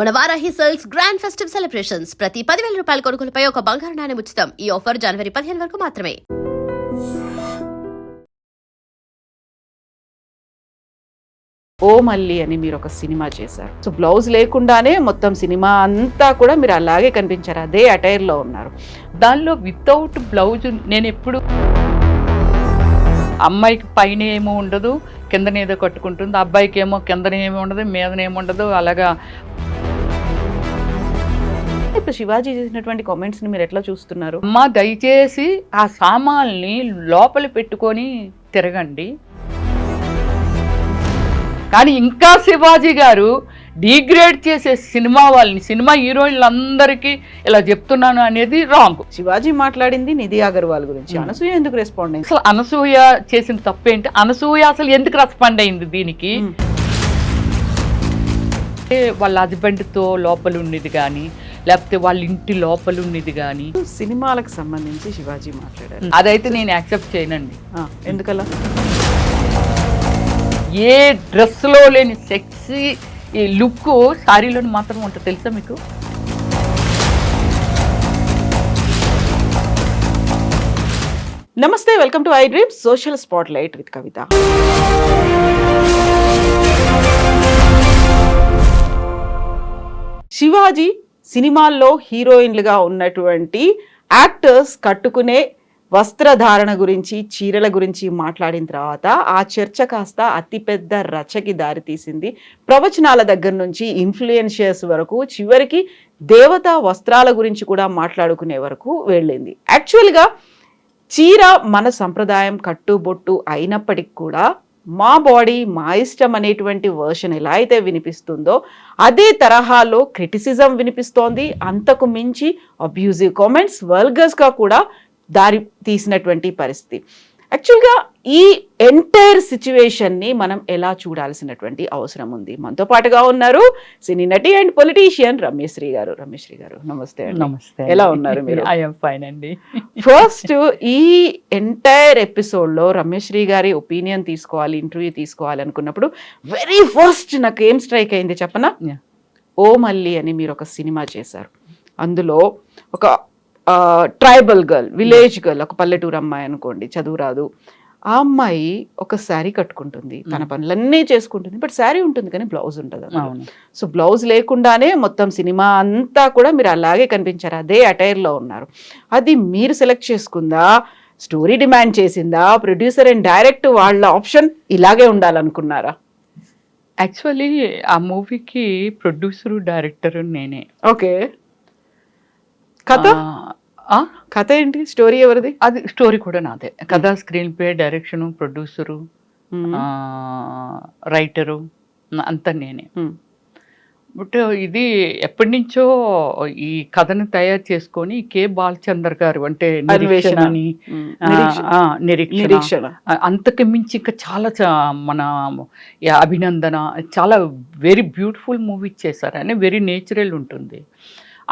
మన Varahi sales grand festive celebrations ప్రతి 10,000 రూపాయల కొనుగోలుపై ఒక బంగారు నాణెం ఉచితం. ఈ ఆఫర్ జనవరి 15 వరకు మాత్రమే. ఓ మల్లి అని మీరు ఒక సినిమా చేశారు. సో బ్లౌజ్ లేకుండానే మొత్తం సినిమా అంతా కూడా మీరు అలాగే కనిపించారు, అదే అటైర్ లో ఉన్నారు. దానిలో వితౌట్ బ్లౌజ్ నేను ఎప్పుడు అమ్మాయికి పైన ఏమో ఉండదు, కిందనేదో కట్టుకుంటుంది, అబ్బాయికి ఏమో కిందనేమో ఉండదు, మీదనేమో ఉండదు. అలాగా ఇప్పుడు శివాజీ చేసినటువంటి కామెంట్స్ ని మీరు ఎట్లా చూస్తున్నారు? అమ్మ దయచేసి ఆ సామాన్ని లోపల పెట్టుకొని తిరగండి. కానీ ఇంకా శివాజీ గారు డిగ్రేడ్ చేసే సినిమా వాళ్ళని, సినిమా హీరోయిన్లందరికీ ఇలా చెప్తున్నాను అనేది రాంగ్. శివాజీ మాట్లాడింది నిధి అగర్వాల్ గురించి, అనసూయ ఎందుకు రెస్పాండ్ అయింది? అసలు అనసూయ చేసిన తప్పేంటి? అనసూయ అసలు ఎందుకు రెస్పాండ్ అయింది దీనికి? వాళ్ళ హస్బెండ్తో లోపల ఉన్నది కానీ, లేకపోతే వాళ్ళ ఇంటి లోపల ఉన్నది కానీ. సినిమాలకు సంబంధించి శివాజీ మాట్లాడారు, అదైతే నేను యాక్సెప్ట్ చేయనండి. ఎందుకలా? ఏ డ్రెస్లో లేని సెక్సీ ఈ లుక్ శారీలోని మాత్రం ఉంటుంది, తెలుసా మీకు? నమస్తే, welcome to I dreams social spotlight with Kavitha. Shivaji సినిమాల్లో హీరోయిన్లుగా ఉన్నటువంటి యాక్టర్స్ కట్టుకునే వస్త్రధారణ గురించి, చీరల గురించి మాట్లాడిన తర్వాత ఆ చర్చ కాస్త అతిపెద్ద రచకి దారితీసింది. ప్రవచనాల దగ్గర నుంచి ఇన్ఫ్లుయెన్షియర్స్ వరకు, చివరికి దేవతా వస్త్రాల గురించి కూడా మాట్లాడుకునే వరకు వెళ్ళింది. యాక్చువల్గా చీర మన సంప్రదాయం, కట్టుబొట్టు అయినప్పటికీ కూడా మా బాడీ మా ఇష్టం అనేటువంటి వర్షన్ ఎలా అయితే వినిపిస్తుందో అదే తరహాలో క్రిటిసిజం వినిపిస్తోంది. అంతకు మించి అబ్యూజివ్ కామెంట్స్, వల్గర్స్గా కూడా దారి తీసినటువంటి పరిస్థితి. యాక్చువల్గా ఈ ఎంటైర్ సిచ్యువేషన్ని మనం ఎలా చూడాల్సినటువంటి అవసరం ఉంది. మనతో పాటుగా ఉన్నారు సినీ నటి అండ్ పొలిటీషియన్ రమ్యశ్రీ గారు. రమ్యశ్రీ గారు నమస్తే. నమస్తే. ఎలా ఉన్నారు మీరు? ఐ యామ్ ఫైన్ అండి. ఫస్ట్ ఈ ఎంటైర్ ఎపిసోడ్లో రమ్యశ్రీ గారి ఒపీనియన్ తీసుకోవాలి, ఇంటర్వ్యూ తీసుకోవాలి అనుకున్నప్పుడు వెరీ ఫస్ట్ నాకు ఏం స్ట్రైక్ అయింది చెప్పనా? ఓ మల్లి అని మీరు ఒక సినిమా చేశారు. అందులో ఒక ట్రైబల్ గర్ల్, విలేజ్ గర్ల్, ఒక పల్లెటూరు అమ్మాయి అనుకోండి, చదువు రాదు, ఆ అమ్మాయి ఒక శారీ కట్టుకుంటుంది, తన పనులన్నీ చేసుకుంటుంది, బట్ శారీ ఉంటుంది కానీ బ్లౌజ్ ఉంటుంది. సో బ్లౌజ్ లేకుండానే మొత్తం సినిమా అంతా కూడా మీరు అలాగే కనిపించారు, అదే అటైర్ లో ఉన్నారు. అది మీరు సెలెక్ట్ చేసుకుందా, స్టోరీ డిమాండ్ చేసిందా, ప్రొడ్యూసర్ అండ్ డైరెక్ట్ వాళ్ళ ఆప్షన్ ఇలాగే ఉండాలనుకున్నారా? యాక్చువల్లీ ఆ మూవీకి ప్రొడ్యూసరు, డైరెక్టర్ నేనే. ఓకే, కథ ఏంటి? స్టోరీ ఎవరిది? అది స్టోరీ కూడా నాదే. కథ, screen play, direction, producer, writer అంతా నేనే. బట్ ఇది ఎప్పటి నుంచో ఈ కథను తయారు చేసుకొని కే బాలచందర్ గారు, అంటే నిరీక్షణ, అంతకు మించి ఇంకా చాలా మన అభినందన, చాలా వెరీ బ్యూటిఫుల్ మూవీ చేశారు. అని వెరీ నేచురల్ ఉంటుంది.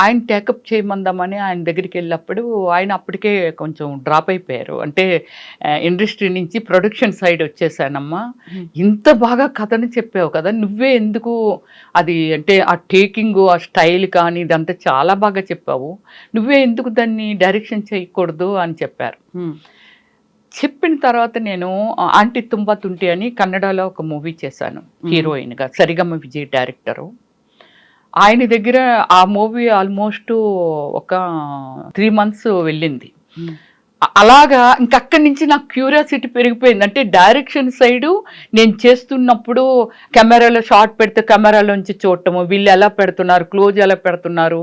ఆయన టేకప్ చేయమందామని ఆయన దగ్గరికి వెళ్ళినప్పుడు ఆయన అప్పటికే కొంచెం డ్రాప్ అయిపోయారు. అంటే ఇండస్ట్రీ నుంచి ప్రొడక్షన్ సైడ్ వచ్చేసానమ్మా, ఇంత బాగా కథను చెప్పావు కదా, నువ్వే ఎందుకు అది, అంటే ఆ టేకింగ్, ఆ స్టైల్ కానీ ఇదంతా చాలా బాగా చెప్పావు, నువ్వే ఎందుకు దాన్ని డైరెక్షన్ చేయకూడదు అని చెప్పారు. చెప్పిన తర్వాత నేను ఆంటీ తుంబా తుంటి అని కన్నడలో ఒక మూవీ చేశాను హీరోయిన్గా, సరిగమ విజయ్ డైరెక్టరు. ఆయన దగ్గర ఆ మూవీ ఆల్మోస్ట్ ఒక 3 months వెళ్ళింది. అలాగా ఇంకక్కడి నుంచి నాకు క్యూరియాసిటీ పెరిగిపోయింది. అంటే డైరెక్షన్ సైడు నేను చేస్తున్నప్పుడు కెమెరాలో షార్ట్ పెడితే కెమెరాలోంచి చూడటము, వీళ్ళు ఎలా పెడుతున్నారు, క్లోజ్ ఎలా పెడుతున్నారు,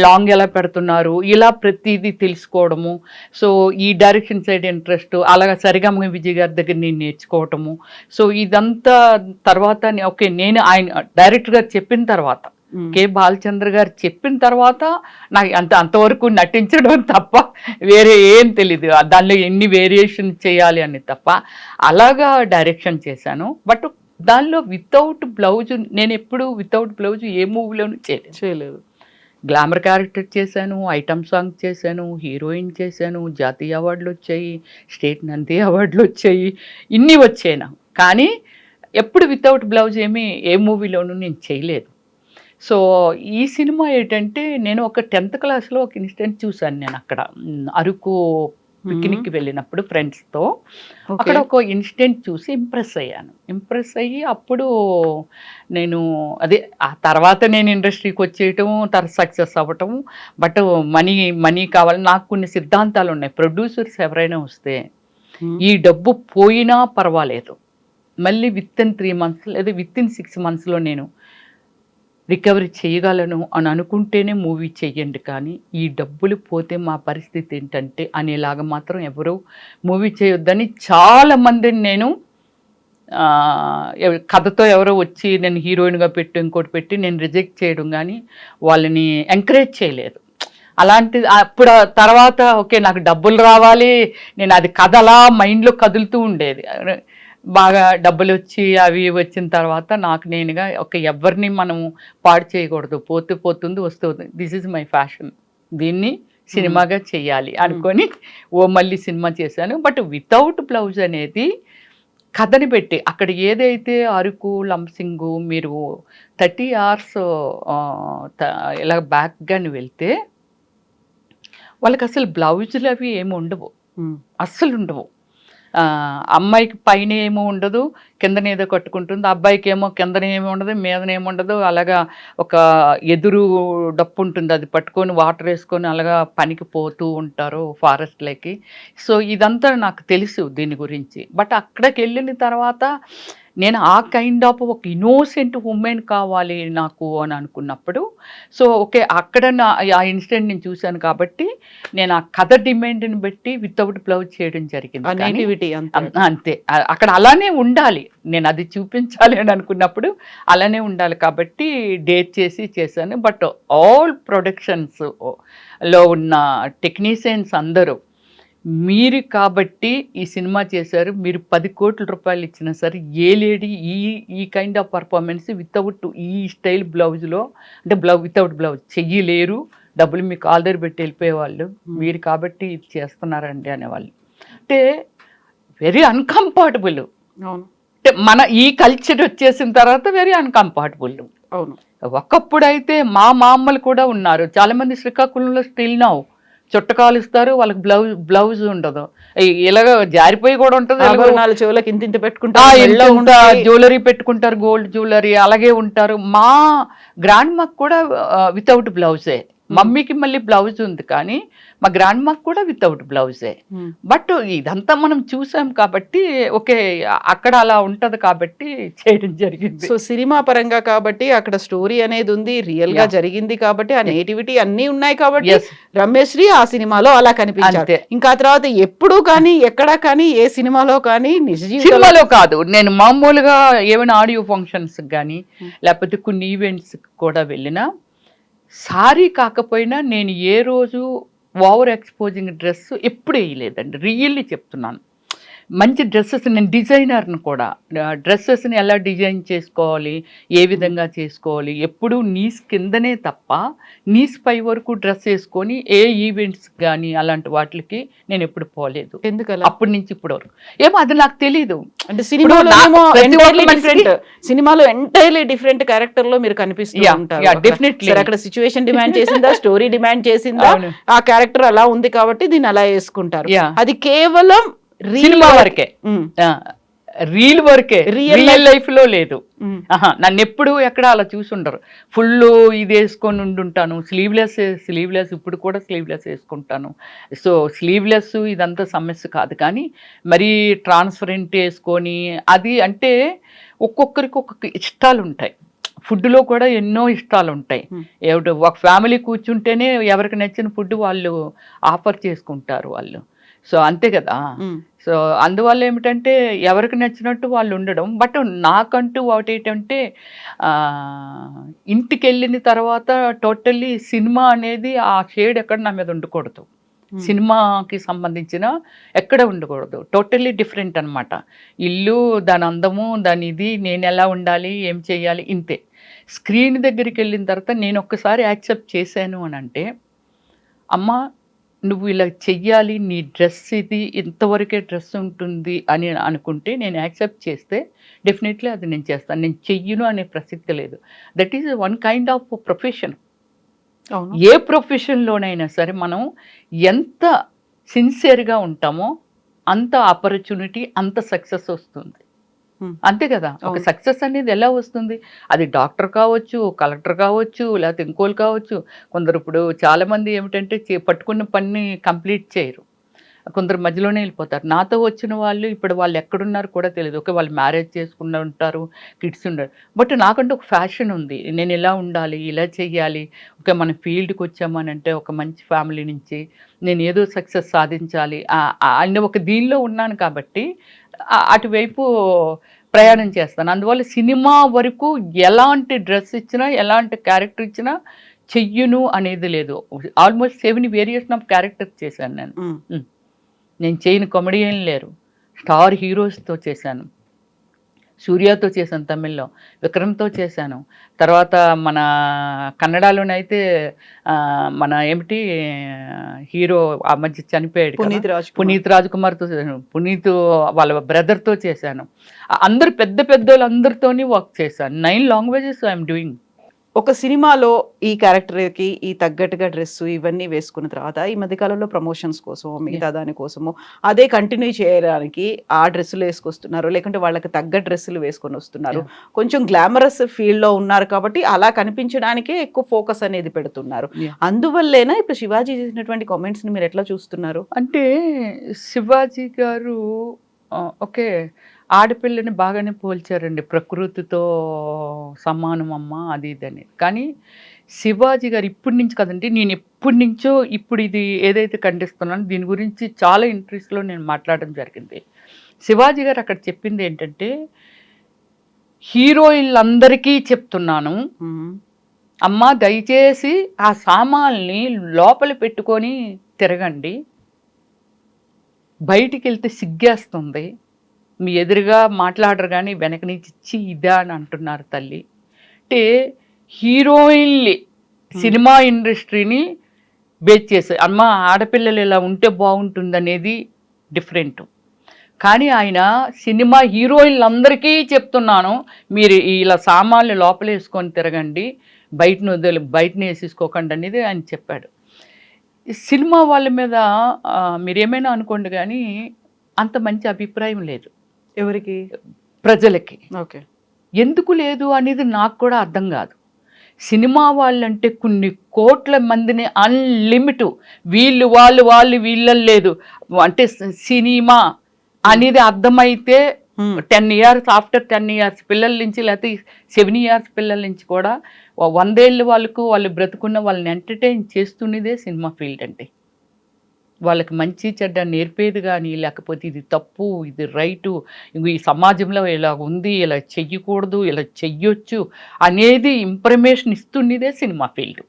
లాంగ్ ఎలా పెడుతున్నారు, ఇలా ప్రతిదీ తెలుసుకోవడము. సో ఈ డైరెక్షన్ సైడ్ ఇంట్రెస్ట్, అలాగా సరిగమ విజయ్ గారి దగ్గర నేను నేర్చుకోవటము. సో ఇదంతా తర్వాత ఓకే, నేను ఆయన డైరెక్టర్ గారు చెప్పిన తర్వాత, కే బాలచంద్ర గారు చెప్పిన తర్వాత నాకు అంతవరకు నటించడం తప్ప వేరే ఏం తెలీదు, దానిలో ఎన్ని వేరియేషన్ చేయాలి అని తప్ప. అలాగా డైరెక్షన్ చేశాను. బట్ దానిలో వితౌట్ బ్లౌజ్ నేను ఎప్పుడు వితౌట్ బ్లౌజ్ ఏ మూవీలోనూ చేయలేదు. గ్లామర్ క్యారెక్టర్ చేశాను, ఐటమ్ సాంగ్ చేశాను, హీరోయిన్ చేశాను, జాతీయ అవార్డులు వచ్చాయి, స్టేట్ నంది అవార్డులు వచ్చాయి, ఇన్ని వచ్చాయి నాకు. కానీ ఎప్పుడు వితౌట్ బ్లౌజ్ ఏ మూవీలోనూ నేను చేయలేదు. సో ఈ సినిమా ఏంటంటే నేను ఒక 10th క్లాస్లో ఒక ఇన్సిడెంట్ చూశాను నేను అక్కడ అరకు పిక్నిక్కి వెళ్ళినప్పుడు ఫ్రెండ్స్తో అక్కడ ఒక ఇన్సిడెంట్ చూసి ఇంప్రెస్ అయ్యి అప్పుడు నేను అదే ఆ తర్వాత నేను ఇండస్ట్రీకి వచ్చేయటం తర్వాత సక్సెస్ అవ్వటం. బట్ మనీ కావాలి. నాకు కొన్ని సిద్ధాంతాలు ఉన్నాయి. ప్రొడ్యూసర్స్ ఎవరైనా వస్తే ఈ డబ్బు పోయినా పర్వాలేదు, మళ్ళీ విత్ ఇన్ 3 months లేదా విత్ ఇన్ 6 monthsలో నేను రికవరీ చేయగలను అని అనుకుంటేనే మూవీ చెయ్యండి, కానీ ఈ డబ్బులు పోతే మా పరిస్థితి ఏంటంటే అనేలాగా మాత్రం ఎవరు మూవీ చేయొద్దని చాలామందిని నేను కథతో ఎవరో వచ్చి నేను హీరోయిన్గా పెట్టి ఇంకోటి పెట్టి నేను రిజెక్ట్ చేయడం కానీ వాళ్ళని ఎంకరేజ్ చేయలేదు. అలాంటిది అప్పుడు తర్వాత ఓకే నాకు డబ్బులు రావాలి, నేను అది కథ అలా మైండ్లో కదులుతూ ఉండేది. బాగా డబ్బులు వచ్చి అవి వచ్చిన తర్వాత నాకు నేనుగా ఎవరిని మనం పాడు చేయకూడదు, పోతుంది వస్తుంది, దిస్ ఈజ్ మై ఫ్యాషన్, దీన్ని సినిమాగా చెయ్యాలి అనుకొని మళ్ళీ సినిమా చేశాను. బట్ వితౌట్ బ్లౌజ్ అనేది కథని పెట్టి అక్కడ ఏదైతే అరకు లంసింగు మీరు 30 hours ఇలా బ్యాక్గాని వెళ్తే వాళ్ళకి అసలు బ్లౌజులు అవి ఏమి ఉండవు, అస్సలు ఉండవు. అమ్మాయికి పైన ఏమో ఉండదు, కిందన ఏదో కట్టుకుంటుంది, అబ్బాయికి ఏమో కిందన ఏమి ఉండదు, మీదనేమి ఉండదు. అలాగా ఒక ఎదురు డప్పు ఉంటుంది, అది పట్టుకొని వాటర్ వేసుకొని అలాగా పనికి పోతూ ఉంటారు ఫారెస్ట్లోకి. సో ఇదంతా నాకు తెలుసు దీని గురించి. బట్ అక్కడికి వెళ్ళిన తర్వాత నేను ఆ కైండ్ ఆఫ్ ఒక ఇన్నోసెంట్ ఉమెన్ కావాలి నాకు అని అనుకున్నప్పుడు సో ఓకే అక్కడ ఆ ఇన్సిడెంట్ నేను చూశాను కాబట్టి నేను ఆ కథ డిమాండ్ని బట్టి వితౌట్ బ్లౌజ్ చేయడం జరిగింది. అంతే, అక్కడ అలానే ఉండాలి, నేను అది చూపించాలి అని అనుకున్నప్పుడు అలానే ఉండాలి కాబట్టి డేట్ చేశాను. బట్ ఆల్ ప్రొడక్షన్స్లో ఉన్న టెక్నీషియన్స్ అందరూ మీరు కాబట్టి ఈ సినిమా చేశారు, మీరు 10 కోట్ల రూపాయలు ఇచ్చినా సరే ఏ లేడీ ఈ కైండ్ ఆఫ్ పర్ఫార్మెన్స్ వితౌట్ ఈ స్టైల్ బ్లౌజ్లో అంటే వితౌట్ బ్లౌజ్ చెయ్యలేరు, డబ్బులు మీకు ఆల్రెడీ పెట్టి వెళ్ళిపోయేవాళ్ళు, మీరు కాబట్టి ఇది చేస్తున్నారండి అనేవాళ్ళు. అంటే వెరీ అన్కంఫర్టబుల్. అంటే మన ఈ కల్చర్ వచ్చేసిన తర్వాత వెరీ అన్కంఫర్టబుల్. అవును, ఒకప్పుడైతే మా అమ్మలు కూడా ఉన్నారు చాలామంది శ్రీకాకుళంలో స్టిల్ నౌ చుట్టకాలు ఇస్తారు, వాళ్ళకి బ్లౌజ్ ఉండదు, ఇలాగ జారిపోయి కూడా ఉంటుంది, జ్యువెలరీ పెట్టుకుంటారు, గోల్డ్ జ్యువెలరీ అలాగే ఉంటారు. మా గ్రాండ్ మాకు కూడా వితౌట్ బ్లౌజే, మమ్మీకి మళ్ళీ బ్లౌజ్ ఉంది కానీ మా గ్రాండ్ మాకు కూడా వితౌట్ బ్లౌజే. బట్ ఇదంతా మనం చూసాం కాబట్టి ఓకే అక్కడ అలా ఉంటది కాబట్టి చేయడం జరిగింది. సో సినిమా పరంగా కాబట్టి అక్కడ స్టోరీ అనేది ఉంది, రియల్ గా జరిగింది కాబట్టి ఆ నేటివిటీ అన్ని ఉన్నాయి కాబట్టి రమ్యశ్రీ ఆ సినిమాలో అలా కనిపించారు. ఇంకా తర్వాత ఎప్పుడు కానీ ఎక్కడా కానీ ఏ సినిమాలో కానీ నిజ సినిమాలో కాదు, నేను మామూలుగా ఏమైనా ఆడియో ఫంక్షన్స్ కానీ లేకపోతే కొన్ని ఈవెంట్స్ కూడా వెళ్ళినా సారీ కాకపోయినా నేను ఏ రోజు ఓవర్ ఎక్స్పోజింగ్ డ్రెస్ ఎప్పుడు వేయలేదండి, రియల్లీ చెప్తున్నాను. మంచి డ్రెస్సెస్, నేను డిజైనర్ని కూడా, డ్రెస్సెస్ని ఎలా డిజైన్ చేసుకోవాలి, ఏ విధంగా చేసుకోవాలి, ఎప్పుడు నీస్ కిందనే తప్ప నీస్ పై వరకు డ్రెస్ వేసుకొని ఏ ఈవెంట్స్ కానీ అలాంటి వాటికి నేను ఎప్పుడు పోలేదు. ఎందుకలా? అప్పటి నుంచి ఇప్పుడు వరకు ఏమో అది నాకు తెలీదు. అంటే సినిమాలో ఎంటైర్లీ డిఫరెంట్ క్యారెక్టర్ లో మీరు కనిపిస్తూ ఉంటారు. డెఫినెట్లీ అక్కడ సిచ్యువేషన్ డిమాండ్ చేసిందా, స్టోరీ డిమాండ్ చేసిందా, ఆ క్యారెక్టర్ అలా ఉంది కాబట్టి దీన్ని అలా వేసుకుంటారు. అది కేవలం సినిమా వరకే, రీల్ వరకే, రియల్ లైఫ్ లో లేదు. నన్ను ఎప్పుడు ఎక్కడ అలా చూసుండరు, ఫుల్ ఇది వేసుకొని ఉండుంటాను, స్లీవ్లెస్ ఇప్పుడు కూడా స్లీవ్లెస్ వేసుకుంటాను. సో స్లీవ్లెస్ ఇదంతా సమస్య కాదు, కానీ మరీ ట్రాన్స్పరెంట్ వేసుకొని అది అంటే ఒక్కొక్కరికి ఒక్కొక్క ఇష్టాలు ఉంటాయి. ఫుడ్లో కూడా ఎన్నో ఇష్టాలు ఉంటాయి. ఒక ఫ్యామిలీ కూర్చుంటేనే ఎవరికి నచ్చిన ఫుడ్ వాళ్ళు ఆఫర్ చేసుకుంటారు వాళ్ళు. సో అంతే కదా. సో అందువల్ల ఏమిటంటే ఎవరికి నచ్చినట్టు వాళ్ళు ఉండడం. బట్ నాకంటూ ఒకటి ఏంటంటే ఇంటికి వెళ్ళిన తర్వాత టోటల్లీ సినిమా అనేది ఆ షేడ్ ఎక్కడ నా మీద ఉండకూడదు, సినిమాకి సంబంధించిన ఎక్కడ ఉండకూడదు, టోటల్లీ డిఫరెంట్ అనమాట. ఇల్లు, దాని అందము, దాని ఇది, నేను ఎలా ఉండాలి, ఏం చేయాలి, ఇంతే. స్క్రీన్ దగ్గరికి వెళ్ళిన తర్వాత నేను ఒక్కసారి యాక్సెప్ట్ చేశాను అని అంటే, అమ్మ నువ్వు ఇలా చెయ్యాలి, నీ డ్రెస్ ఇది, ఇంతవరకే డ్రెస్ ఉంటుంది అని అనుకుంటే నేను యాక్సెప్ట్ చేస్తే డెఫినెట్లీ అది నేను చేస్తాను. నేను చెయ్యను అనే ప్రసక్తి లేదు. That is one kind of profession. అవును. ఏ ప్రొఫెషన్లోనైనా సరే మనం ఎంత సిన్సియర్గా ఉంటామో అంత ఆపర్చునిటీ, అంత సక్సెస్ వస్తుంది. అంతే కదా. ఒక సక్సెస్ అనేది ఎలా వస్తుంది? అది డాక్టర్ కావచ్చు, కలెక్టర్ కావచ్చు, లేకపోతే ఇంకోళ్ళు కావచ్చు. కొందరు ఇప్పుడు చాలామంది ఏమిటంటే పట్టుకున్న పని కంప్లీట్ చేయరు, కొందరు మధ్యలోనే వెళ్ళిపోతారు. నాతో వచ్చిన వాళ్ళు ఇప్పుడు వాళ్ళు ఎక్కడున్నారు కూడా తెలియదు. ఓకే, వాళ్ళు మ్యారేజ్ చేసుకుని ఉంటారు, కిడ్స్ ఉండరు, బట్ నాకంటే ఒక ఫ్యాషన్ ఉంది. నేను ఇలా ఉండాలి, ఇలా చెయ్యాలి. ఓకే, మన ఫీల్డ్కి వచ్చామని అంటే ఒక మంచి ఫ్యామిలీ నుంచి నేను ఏదో సక్సెస్ సాధించాలి అన్న ఒక దీనిలో ఉన్నాను కాబట్టి అటువైపు ప్రయాణం చేస్తాను. అందువల్ల సినిమా వరకు ఎలాంటి డ్రెస్ ఇచ్చినా, ఎలాంటి క్యారెక్టర్ ఇచ్చినా చెయ్యను అనేది లేదు. ఆల్మోస్ట్ 7 వేరియేషన్ ఆఫ్ క్యారెక్టర్స్ చేశాను నేను. నేను చేయని కామెడియన్ లేరు. స్టార్ హీరోస్తో చేశాను. సూర్యతో చేశాను తమిళ్లో, విక్రమ్తో చేశాను. తర్వాత మన కన్నడలోనైతే మన ఏమిటి హీరో ఆ మధ్య చనిపోయాడు పునీత్ రాజ్ కుమార్తో చేశాను. పునీత్ వాళ్ళ బ్రదర్తో చేశాను. అందరు పెద్ద పెద్దోళ్ళు అందరితోని వర్క్ చేశాను. 9 లాంగ్వేజెస్ ఐఎమ్ డూయింగ్. ఒక సినిమాలో ఈ క్యారెక్టర్కి ఈ తగ్గట్టుగా డ్రెస్ ఇవన్నీ వేసుకున్న తర్వాత ఈ మధ్యకాలంలో ప్రమోషన్స్ కోసం మిగతా దానికోసము అదే కంటిన్యూ చేయడానికి ఆ డ్రెస్సులు వేసుకొస్తున్నారు, లేకుంటే వాళ్ళకి తగ్గ డ్రెస్సులు వేసుకొని వస్తున్నారు. కొంచెం గ్లామరస్ ఫీల్డ్లో ఉన్నారు కాబట్టి అలా కనిపించడానికే ఎక్కువ ఫోకస్ అనేది పెడుతున్నారు. అందువల్లేనా ఇప్పుడు శివాజీ చేసినటువంటి కామెంట్స్ని మీరు ఎట్లా చూస్తున్నారు? అంటే శివాజీ గారు ఓకే, ఆడపిల్లని బాగానే పోల్చారండి, ప్రకృతితో సమానం అమ్మ అది ఇదని. కానీ శివాజీ గారు ఇప్పటి నుంచి కదండి, నేను ఎప్పటి నుంచో ఇప్పుడు ఇది ఏదైతే ఖండిస్తున్నానో దీని గురించి చాలా ఇంట్రెస్ట్లో నేను మాట్లాడడం జరిగింది. శివాజీ గారు అక్కడ చెప్పింది ఏంటంటే, హీరోయిన్లందరికీ చెప్తున్నాను, అమ్మ దయచేసి ఆ సామాన్ని లోపల పెట్టుకొని తిరగండి, బయటికి వెళ్తే సిగ్గేస్తుంది, మీ ఎదురుగా మాట్లాడరు కానీ వెనక నుంచి ఇచ్చి ఇదా అని అంటున్నారు తల్లి. అంటే హీరోయిన్లు సినిమా ఇండస్ట్రీని బేస్ చేసే అమ్మ ఆడపిల్లలు ఇలా ఉంటే బాగుంటుంది అనేది డిఫరెంట్. కానీ ఆయన సినిమా హీరోయిన్లందరికీ చెప్తున్నాను, మీరు ఇలా సామాన్లు లోపల వేసుకొని తిరగండి, బయటని వేసేసుకోకండి అనేది ఆయన చెప్పాడు. సినిమా వాళ్ళ మీద మీరేమైనా అనుకోండి కానీ అంత మంచి అభిప్రాయం లేదు ఎవరికి, ప్రజలకి. ఓకే, ఎందుకు లేదు అనేది నాకు కూడా అర్థం కాదు. సినిమా వాళ్ళంటే కొన్ని కోట్ల మందిని అన్లిమిట్, వాళ్ళు వీళ్ళని లేదు అంటే సినిమా అనేది అర్థమైతే 10 years ఆఫ్టర్ 10 years పిల్లల నుంచి లేకపోతే 7 years పిల్లల నుంచి కూడా 100 ఏళ్ళ వాళ్ళకు వాళ్ళు బ్రతుకున్న వాళ్ళని ఎంటర్టైన్ చేస్తున్నదే సినిమా ఫీల్డ్ అంటే. వాళ్ళకి మంచి చెడ్డ నేర్పేది కానీ, లేకపోతే ఇది తప్పు ఇది రైటు, ఈ సమాజంలో ఇలా ఉంది, ఇలా చెయ్యకూడదు, ఇలా చెయ్యొచ్చు అనేది ఇన్ఫర్మేషన్ ఇస్తున్నదే సినిమా ఫీల్డ్.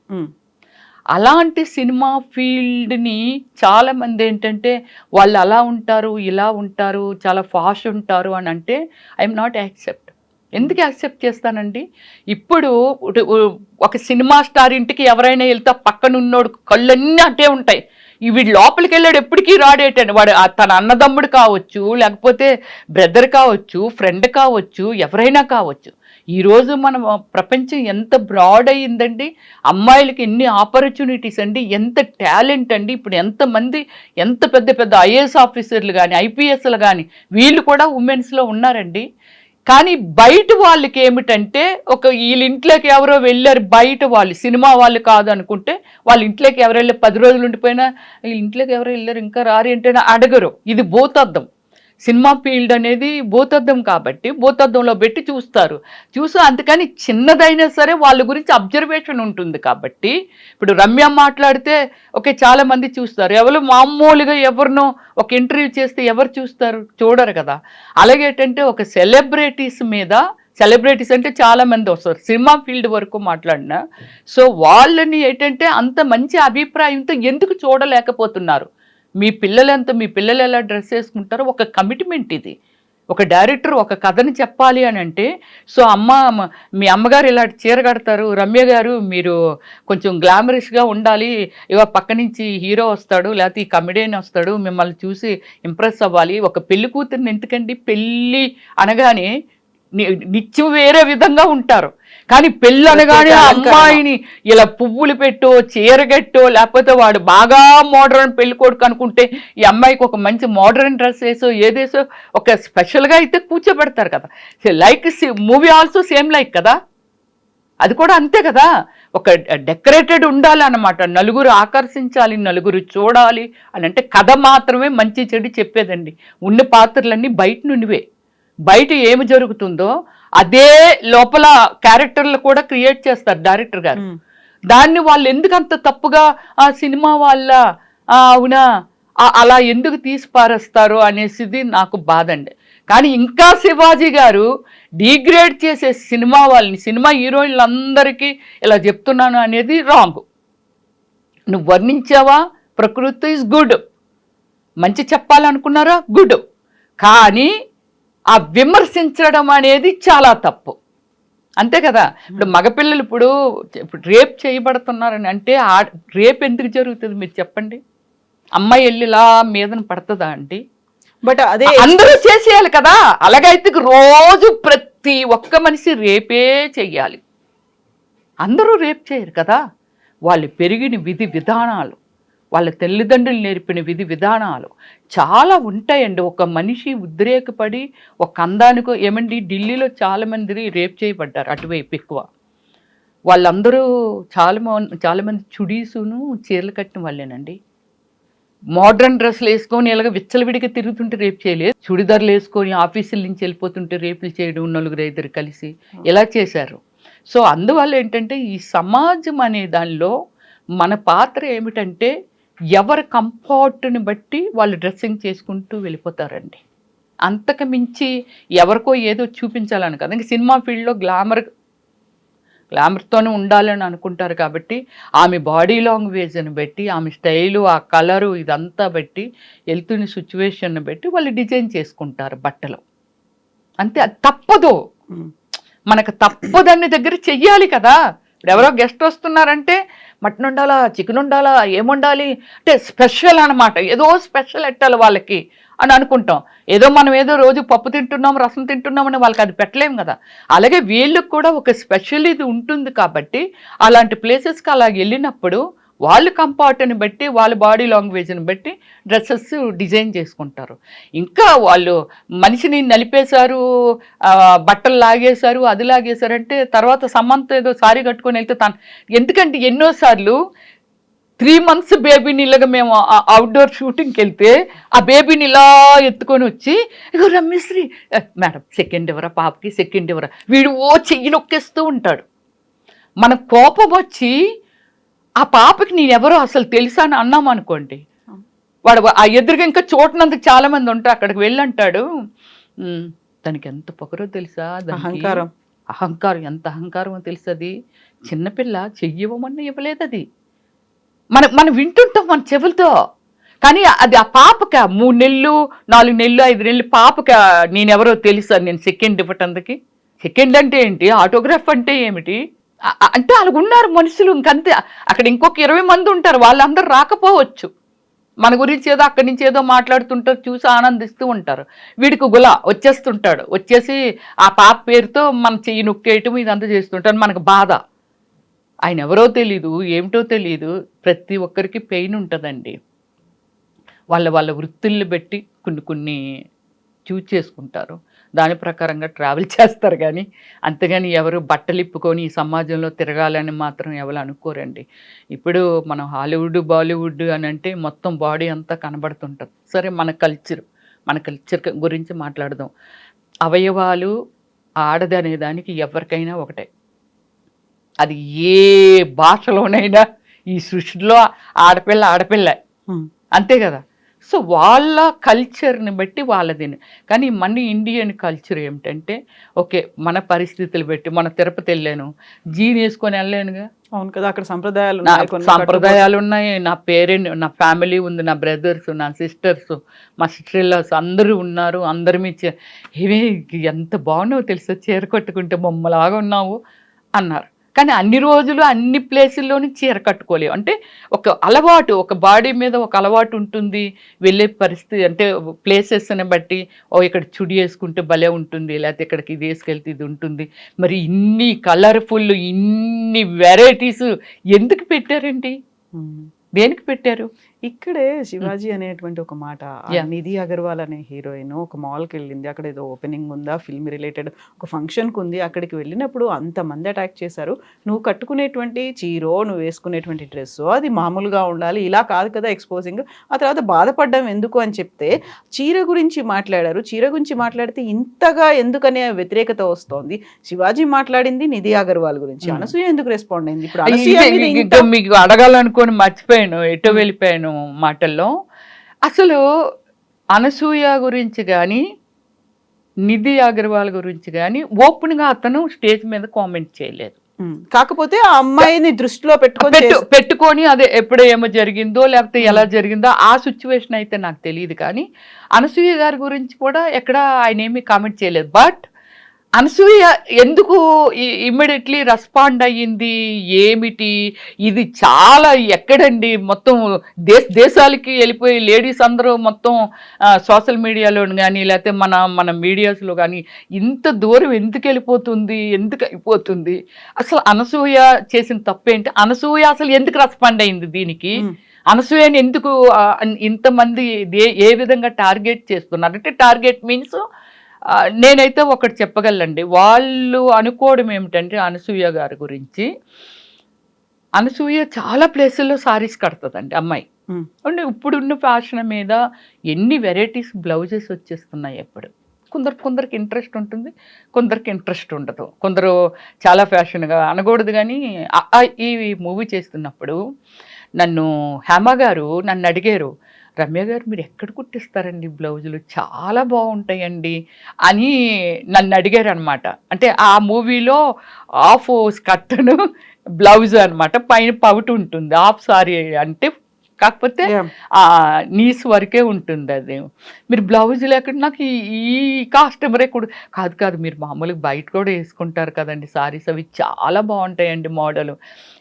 అలాంటి సినిమా ఫీల్డ్ని చాలామంది ఏంటంటే వాళ్ళు అలా ఉంటారు, ఇలా ఉంటారు, చాలా ఫాస్ట్ ఉంటారు అని అంటే ఐఎమ్ నాట్ యాక్సెప్ట్. ఎందుకు యాక్సెప్ట్ చేస్తానండి? ఇప్పుడు ఒక సినిమా స్టార్ ఇంటికి ఎవరైనా వెళ్తే పక్కనున్నోడు కళ్ళన్నీ అట్టే ఉంటాయి. వీడు లోపలికి వెళ్ళాడు ఎప్పటికీ రాడేటండి, వాడు తన అన్నదమ్ముడు కావచ్చు, లేకపోతే బ్రదర్ కావచ్చు, ఫ్రెండ్ కావచ్చు, ఎవరైనా కావచ్చు. ఈరోజు మన ప్రపంచం ఎంత బ్రాడ్ అయ్యిందండి, అమ్మాయిలకి ఎన్ని ఆపర్చునిటీస్ అండి, ఎంత టాలెంట్ అండి. ఇప్పుడు ఎంతమంది ఎంత పెద్ద పెద్ద ఐఏఎస్ ఆఫీసర్లు కానీ ఐపీఎస్లు కానీ వీళ్ళు కూడా ఉమెన్స్లో ఉన్నారండి. కానీ బయట వాళ్ళకి ఏమిటంటే వీళ్ళ ఇంట్లోకి ఎవరో వెళ్ళారు, బయట వాళ్ళు సినిమా వాళ్ళు కాదు అనుకుంటే వాళ్ళ ఇంట్లోకి ఎవరు వెళ్ళి 10 రోజులు ఉండిపోయినా వీళ్ళ ఇంట్లోకి ఎవరో వెళ్ళారు ఇంకా రారు ఏంటైనా అడగరు. ఇది భూతద్దం. సినిమా ఫీల్డ్ అనేది భూతద్దం కాబట్టి భూతద్దంలో పెట్టి చూస్తారు. అందుకని చిన్నదైనా సరే వాళ్ళ గురించి అబ్జర్వేషన్ ఉంటుంది కాబట్టి ఇప్పుడు రమ్య మాట్లాడితే ఓకే చాలామంది చూస్తారు, ఎవరు మామూలుగా ఎవరినో ఒక ఇంటర్వ్యూ చేస్తే ఎవరు చూస్తారు, చూడరు కదా. అలాగే ఏంటంటే ఒక సెలబ్రిటీస్ మీద, సెలబ్రిటీస్ అంటే చాలామంది వస్తారు సినిమా ఫీల్డ్ వరకు మాట్లాడినా, సో వాళ్ళని ఏంటంటే అంత మంచి అభిప్రాయంతో ఎందుకు చూడలేకపోతున్నారు? మీ పిల్లలు ఎలా డ్రెస్ వేసుకుంటారో ఒక కమిట్మెంట్ ఇది. ఒక డైరెక్టర్ ఒక కథని చెప్పాలి అని అంటే, సో మీ అమ్మగారు ఇలా చీర కడతారు, రమ్య గారు మీరు కొంచెం గ్లామరస్గా ఉండాలి, ఇక పక్క నుంచి హీరో వస్తాడు లేకపోతే ఈ కమెడియన్ వస్తాడు, మిమ్మల్ని చూసి ఇంప్రెస్ అవ్వాలి. ఒక పెళ్లి కూతురిని ఎందుకండి, పెళ్ళి అనగానే నిత్యం వేరే విధంగా ఉంటారు, కానీ పెళ్ళి అనగానే ఆ అమ్మాయిని ఇలా పువ్వులు పెట్టో చీరగట్టో లేకపోతే వాడు బాగా మోడర్న్ పెళ్లి కొడుకు అనుకుంటే ఈ అమ్మాయికి ఒక మంచి మోడర్న్ డ్రెస్ వేసో ఏదేసో ఒక స్పెషల్గా అయితే కూర్చోబెడతారు కదా. Like movie also same like కదా, అది కూడా అంతే కదా. ఒక డెకరేటెడ్ ఉండాలి అన్నమాట, నలుగురు ఆకర్షించాలి, నలుగురు చూడాలి అని అంటే కథ మాత్రమే మంచి చెడు చెప్పేదండి. ఉన్న పాత్రలన్నీ బయట నుండివే, బయట ఏమి జరుగుతుందో అదే లోపల క్యారెక్టర్లు కూడా క్రియేట్ చేస్తారు డైరెక్టర్ గారు. దాన్ని వాళ్ళు ఎందుకు అంత తప్పుగా ఆ సినిమా వాళ్ళ అవునా అలా ఎందుకు తీసి పారేస్తారు అనేసిది నాకు బాధ అండి. కానీ ఇంకా శివాజీ గారు డిగ్రేడ్ చేసే సినిమా వాళ్ళని, సినిమా హీరోయిన్లందరికీ ఇలా చెప్తున్నాను అనేది రాంగ్. నువ్వు వర్ణించావా, ప్రకృతి ఇస్ గుడ్, మంచి చెప్పాలనుకున్నారా గుడ్, కానీ ఆ విమర్శించడం అనేది చాలా తప్పు, అంతే కదా. ఇప్పుడు మగపిల్లలు ఇప్పుడు రేప్ చేయబడుతున్నారని అంటే రేప్ ఎందుకు జరుగుతుంది మీరు చెప్పండి? అమ్మాయి వెళ్ళి ఇలా మీదన పడుతుందా అండి? బట్ అదే అందరూ చేసేయాలి కదా. అలాగైతే రోజు ప్రతి ఒక్క మనిషి రేపే చెయ్యాలి, అందరూ రేప్ చేయరు కదా. వాళ్ళు పెరిగిన విధి విధానాలు, వాళ్ళ తల్లిదండ్రులు నేర్పిన విధి విధానాలు చాలా ఉంటాయండి. ఒక మనిషి ఉద్రేకపడి ఒక అందానికో ఏమండి, ఢిల్లీలో చాలామంది రేప్ చేయబడ్డారు అటువైపు ఎక్కువ. వాళ్ళందరూ చాలామంది చుడీసును చీరలు కట్టిన వాళ్ళేనండి. మోడ్రన్ డ్రెస్సులు వేసుకొని ఇలాగ విచ్చలవిడిగా తిరుగుతుంటే రేపు చేయలేదు, చుడిదార్లు వేసుకొని ఆఫీసుల నుంచి వెళ్ళిపోతుంటే రేపులు చేయడం, 4-5 కలిసి ఇలా చేశారు. సో అందువల్ల ఏంటంటే ఈ సమాజం అనే దానిలో మన పాత్ర ఏమిటంటే ఎవరి కంఫర్ట్ని బట్టి వాళ్ళు డ్రెస్సింగ్ చేసుకుంటూ వెళ్ళిపోతారండి. అంతకు మించి ఎవరికో ఏదో చూపించాలని కదా. ఇంకా సినిమా ఫీల్డ్లో గ్లామర్తోనే ఉండాలని అనుకుంటారు కాబట్టి ఆమె బాడీ లాంగ్వేజ్ని బట్టి, ఆమె స్టైలు, ఆ కలరు ఇదంతా బట్టి, వెళ్తున్న సిచ్యువేషన్ని బట్టి వాళ్ళు డిజైన్ చేసుకుంటారు బట్టలు, అంతే. అది తప్పదు, మనకు తప్పదని దగ్గర చెయ్యాలి కదా. ఇప్పుడు ఎవరో గెస్ట్ వస్తున్నారంటే మటన్ ఉండాలా, చికెన్ ఉండాలా, ఏముండాలి అంటే స్పెషల్ అనమాట, ఏదో స్పెషల్ ఎట్టాలి వాళ్ళకి అని అనుకుంటాం. మనం ఏదో రోజు పప్పు తింటున్నాం, రసం తింటున్నామని వాళ్ళకి అది పెట్టలేము కదా. అలాగే వీళ్ళకి కూడా ఒక స్పెషల్ ఇది ఉంటుంది కాబట్టి అలాంటి ప్లేసెస్కి అలా వెళ్ళినప్పుడు వాళ్ళు కంఫర్ట్ని బట్టి, వాళ్ళ బాడీ లాంగ్వేజ్ని బట్టి డ్రెస్సెస్ డిజైన్ చేసుకుంటారు. ఇంకా వాళ్ళు మనిషిని నలిపేశారు, బట్టలు లాగేశారు, అది లాగేశారంటే తర్వాత సమంత ఏదో సారీ కట్టుకొని వెళ్తే ఎందుకంటే ఎన్నోసార్లు 3 months బేబీని ఇలాగ మేము అవుట్డోర్ షూటింగ్కి వెళ్తే ఆ బేబీని ఇలా ఎత్తుకొని వచ్చి ఇగో రమ్యశ్రీ మేడం సెకండ్ ఇవ్వరా పాపకి, సెకండ్ ఇవ్వరా, వీడు చెయ్యి నొక్కేస్తూ ఉంటాడు. మన కోపం వచ్చి ఆ పాపకి నేనెవరో అసలు తెలుసా అని అన్నాం అనుకోండి, వాడు ఆ ఎదురుగా ఇంకా చూడనందుకు చాలా మంది ఉంటారు, అక్కడికి వెళ్ళంటాడు దానికి ఎంత పొగరో తెలుసా, అహంకారం ఎంత అహంకారమో తెలుసు, అది చిన్నపిల్ల చెయ్యవమన్నా ఇవ్వలేదు, అది మనం వింటుంటాం మన చెవులతో. కానీ అది ఆ పాపకి 3 నెలలు 4 నెలలు 5 నెలలు పాపకి నేనెవరో తెలుసా నేను సెకండ్ ఇవ్వటందుకి. సెకండ్ అంటే ఏంటి, ఆటోగ్రాఫ్ అంటే ఏమిటి అంటే అలాగున్నారు మనుషులు. ఇంకంతే, అక్కడ ఇంకొక 20 మంది ఉంటారు, వాళ్ళందరూ రాకపోవచ్చు, మన గురించి ఏదో అక్కడి నుంచి ఏదో మాట్లాడుతుంటారు, చూసి ఆనందిస్తూ ఉంటారు. వీడికి గులా వచ్చేస్తుంటాడు, వచ్చేసి ఆ పాప పేరుతో మన చెయ్యి నొక్కేయటం ఇదంతా చేస్తుంటాడు. మనకు బాధ, ఆయన ఎవరో తెలీదు, ఏమిటో తెలీదు. ప్రతి ఒక్కరికి పెయిన్ ఉంటుందండి, వాళ్ళ వృత్తుల్ని బట్టి కొన్ని చూజ్ చేసుకుంటారు, దాని ప్రకారంగా ట్రావెల్ చేస్తారు. కానీ అంతేగాని ఎవరు బట్టలు ఇప్పుకొని ఈ సమాజంలో తిరగాలని మాత్రం ఎవరు అనుకోరండి. ఇప్పుడు మనం హాలీవుడ్ బాలీవుడ్ అని అంటే మొత్తం బాడీ అంతా కనబడుతుంటుంది. సరే, మన కల్చర్ గురించి మాట్లాడదాం. అవయవాలు ఆడది అనే దానికి ఎవరికైనా ఒకటే, అది ఏ భాషలోనైనా ఈ సృష్టిలో ఆడపిల్ల అంతే కదా. సో వాళ్ళ కల్చర్ని బట్టి వాళ్ళదిని. కానీ మన ఇండియన్ కల్చర్ ఏమిటంటే ఓకే మన పరిస్థితులు బట్టి మన తిరుపతి వెళ్ళాను జీన్ వేసుకొని వెళ్ళానుగా. అవును కదా, అక్కడ సంప్రదాయాలు నా ఉన్నాయి, కొన్ని సాంప్రదాయాలు ఉన్నాయి, నా పేరెంట్ నా ఫ్యామిలీ ఉంది, నా బ్రదర్స్ నా సిస్టర్స్ మా సిస్టర్ ఇల్లాస్ అందరూ ఉన్నారు. అందరిమీ ఏవే ఎంత బాగున్నావు తెలుసా చీర కట్టుకుంటే బొమ్మలాగా ఉన్నావు అన్నారు. కానీ అన్ని రోజులు అన్ని ప్లేసుల్లోని చీర కట్టుకోలేవు. అంటే ఒక అలవాటు, ఒక బాడీ మీద ఒక అలవాటు ఉంటుంది, వెళ్ళే పరిస్థితి అంటే ప్లేసెస్ని బట్టి ఓ ఇక్కడ చుడి వేసుకుంటే భలే ఉంటుంది, లేకపోతే ఇక్కడికి ఇది వేసుకెళ్తే ఇది ఉంటుంది. మరి ఇన్ని కలర్ఫుల్ ఇన్ని వెరైటీస్ ఎందుకు పెట్టారండి? దేనికి పెట్టారు? ఇక్కడే శివాజీ అనేటువంటి ఒక మాట, నిధి అగర్వాల్ అనే హీరోయిన్ ఒక మాల్కి వెళ్ళింది, అక్కడ ఏదో ఓపెనింగ్ ఉందా ఫిల్మ్ రిలేటెడ్ ఒక ఫంక్షన్కి ఉంది, అక్కడికి వెళ్ళినప్పుడు అంతమంది అటాక్ చేశారు, నువ్వు కట్టుకునేటువంటి చీరో నువ్వు వేసుకునేటువంటి డ్రెస్సో అది మామూలుగా ఉండాలి, ఇలా కాదు కదా ఎక్స్పోజింగ్. ఆ తర్వాత బాధపడ్డం ఎందుకు అని చెప్తే చీర గురించి మాట్లాడారు. చీర గురించి మాట్లాడితే ఇంతగా ఎందుకనే వ్యతిరేకత వస్తోంది. శివాజీ మాట్లాడింది నిధి అగర్వాల్ గురించి, అనసూయ ఎందుకు రెస్పాండ్ అయింది? ఇప్పుడు అనసూయ మీద ఇంత మీకు అడగాలనుకొని మర్చిపోయాను, ఎటో వెళ్ళిపోయాను మాటల్లో. అసలు అనసూయ గురించి కానీ నిధి అగర్వాల్ గురించి కానీ ఓపెన్గా అతను స్టేజ్ మీద కామెంట్ చేయలేదు. కాకపోతే ఆ అమ్మాయిని దృష్టిలో పెట్టుకొని అదే ఎప్పుడో ఏమో జరిగిందో లేకపోతే ఎలా జరిగిందో ఆ సిచ్యువేషన్ అయితే నాకు తెలియదు. కానీ అనసూయ గారి గురించి కూడా ఎక్కడ ఆయన ఏమీ కామెంట్ చేయలేదు. బట్ అనసూయ ఎందుకు ఇమ్మీడియట్లీ రెస్పాండ్ అయ్యింది ఏమిటి? ఇది చాలా ఎక్కడండి మొత్తం దేశాలకి వెళ్ళిపోయి లేడీస్ అందరూ మొత్తం సోషల్ మీడియాలో కానీ లేకపోతే మన మీడియాస్లో కానీ ఇంత దూరం ఎందుకు వెళ్ళిపోతుంది, ఎందుకు అయిపోతుంది? అసలు అనసూయ చేసిన తప్పేంటి? అనసూయ అసలు ఎందుకు రెస్పాండ్ అయింది దీనికి? అనసూయని ఎందుకు ఇంతమంది ఏ విధంగా టార్గెట్ చేస్తున్నారు? అంటే టార్గెట్ మీన్స్ నేనైతే ఒకటి చెప్పగలండి, వాళ్ళు అనుకోవడం ఏమిటంటే అనసూయ గారి గురించి, అనసూయ చాలా ప్లేసుల్లో సారీస్ కడుతుందండి అమ్మాయి. అంటే ఇప్పుడున్న ఫ్యాషన్ మీద ఎన్ని వెరైటీస్ బ్లౌజెస్ వచ్చేస్తున్నాయి. ఎప్పుడు కొందరికి ఇంట్రెస్ట్ ఉంటుంది, కొందరికి ఇంట్రెస్ట్ ఉండదు. కొందరు చాలా ఫ్యాషన్గా అనకూడదు. కానీ ఈ మూవీ చేస్తున్నప్పుడు నన్ను హేమ గారు నన్ను అడిగారు, రమ్య గారు మీరు ఎక్కడ కుట్టిస్తారండి బ్లౌజులు, చాలా బాగుంటాయండి అని నన్ను అడిగారు అనమాట. అంటే ఆ మూవీలో హాఫ్ స్కర్ట్ను బ్లౌజ్ అనమాట, పైన పౌట్ ఉంటుంది, హాఫ్ సారీ అంటే కాకపోతే నీస్ వరకే ఉంటుంది. అది మీరు బ్లౌజ్ లేకుండా నాకు ఈ కస్టమరే కూడా కాదు మీరు మామూలుగా బయట కూడా వేసుకుంటారు కదండి సారీస్, అవి చాలా బాగుంటాయండి మోడల్.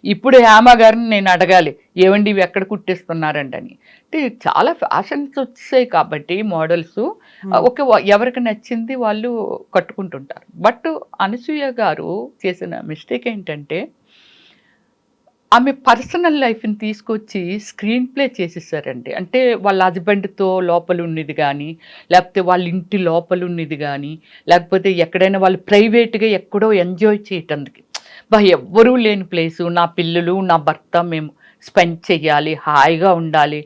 ఇప్పుడు హేమ గారిని నేను అడగాలి ఏమండి ఇవి ఎక్కడ కుట్టిస్తున్నారండి అని. అంటే చాలా ఫ్యాషన్స్ వచ్చాయి కాబట్టి మోడల్స్ ఎవరికి నచ్చింది వాళ్ళు కట్టుకుంటుంటారు. బట్ అనసూయ గారు చేసిన మిస్టేక్ ఏంటంటే ఆమె పర్సనల్ లైఫ్ని తీసుకొచ్చి స్క్రీన్ ప్లే చేసేసారండి. అంటే వాళ్ళ హస్బెండ్తో లోపల ఉన్నది కానీ లేకపోతే వాళ్ళ ఇంటి లోపల ఉన్నది కానీ లేకపోతే ఎక్కడైనా వాళ్ళు ప్రైవేట్గా ఎక్కడో ఎంజాయ్ చేయటానికి ఎవ్వరూ లేని ప్లేసు, నా పిల్లలు నా భర్త మేము స్పెండ్ చెయ్యాలి, హాయిగా ఉండాలి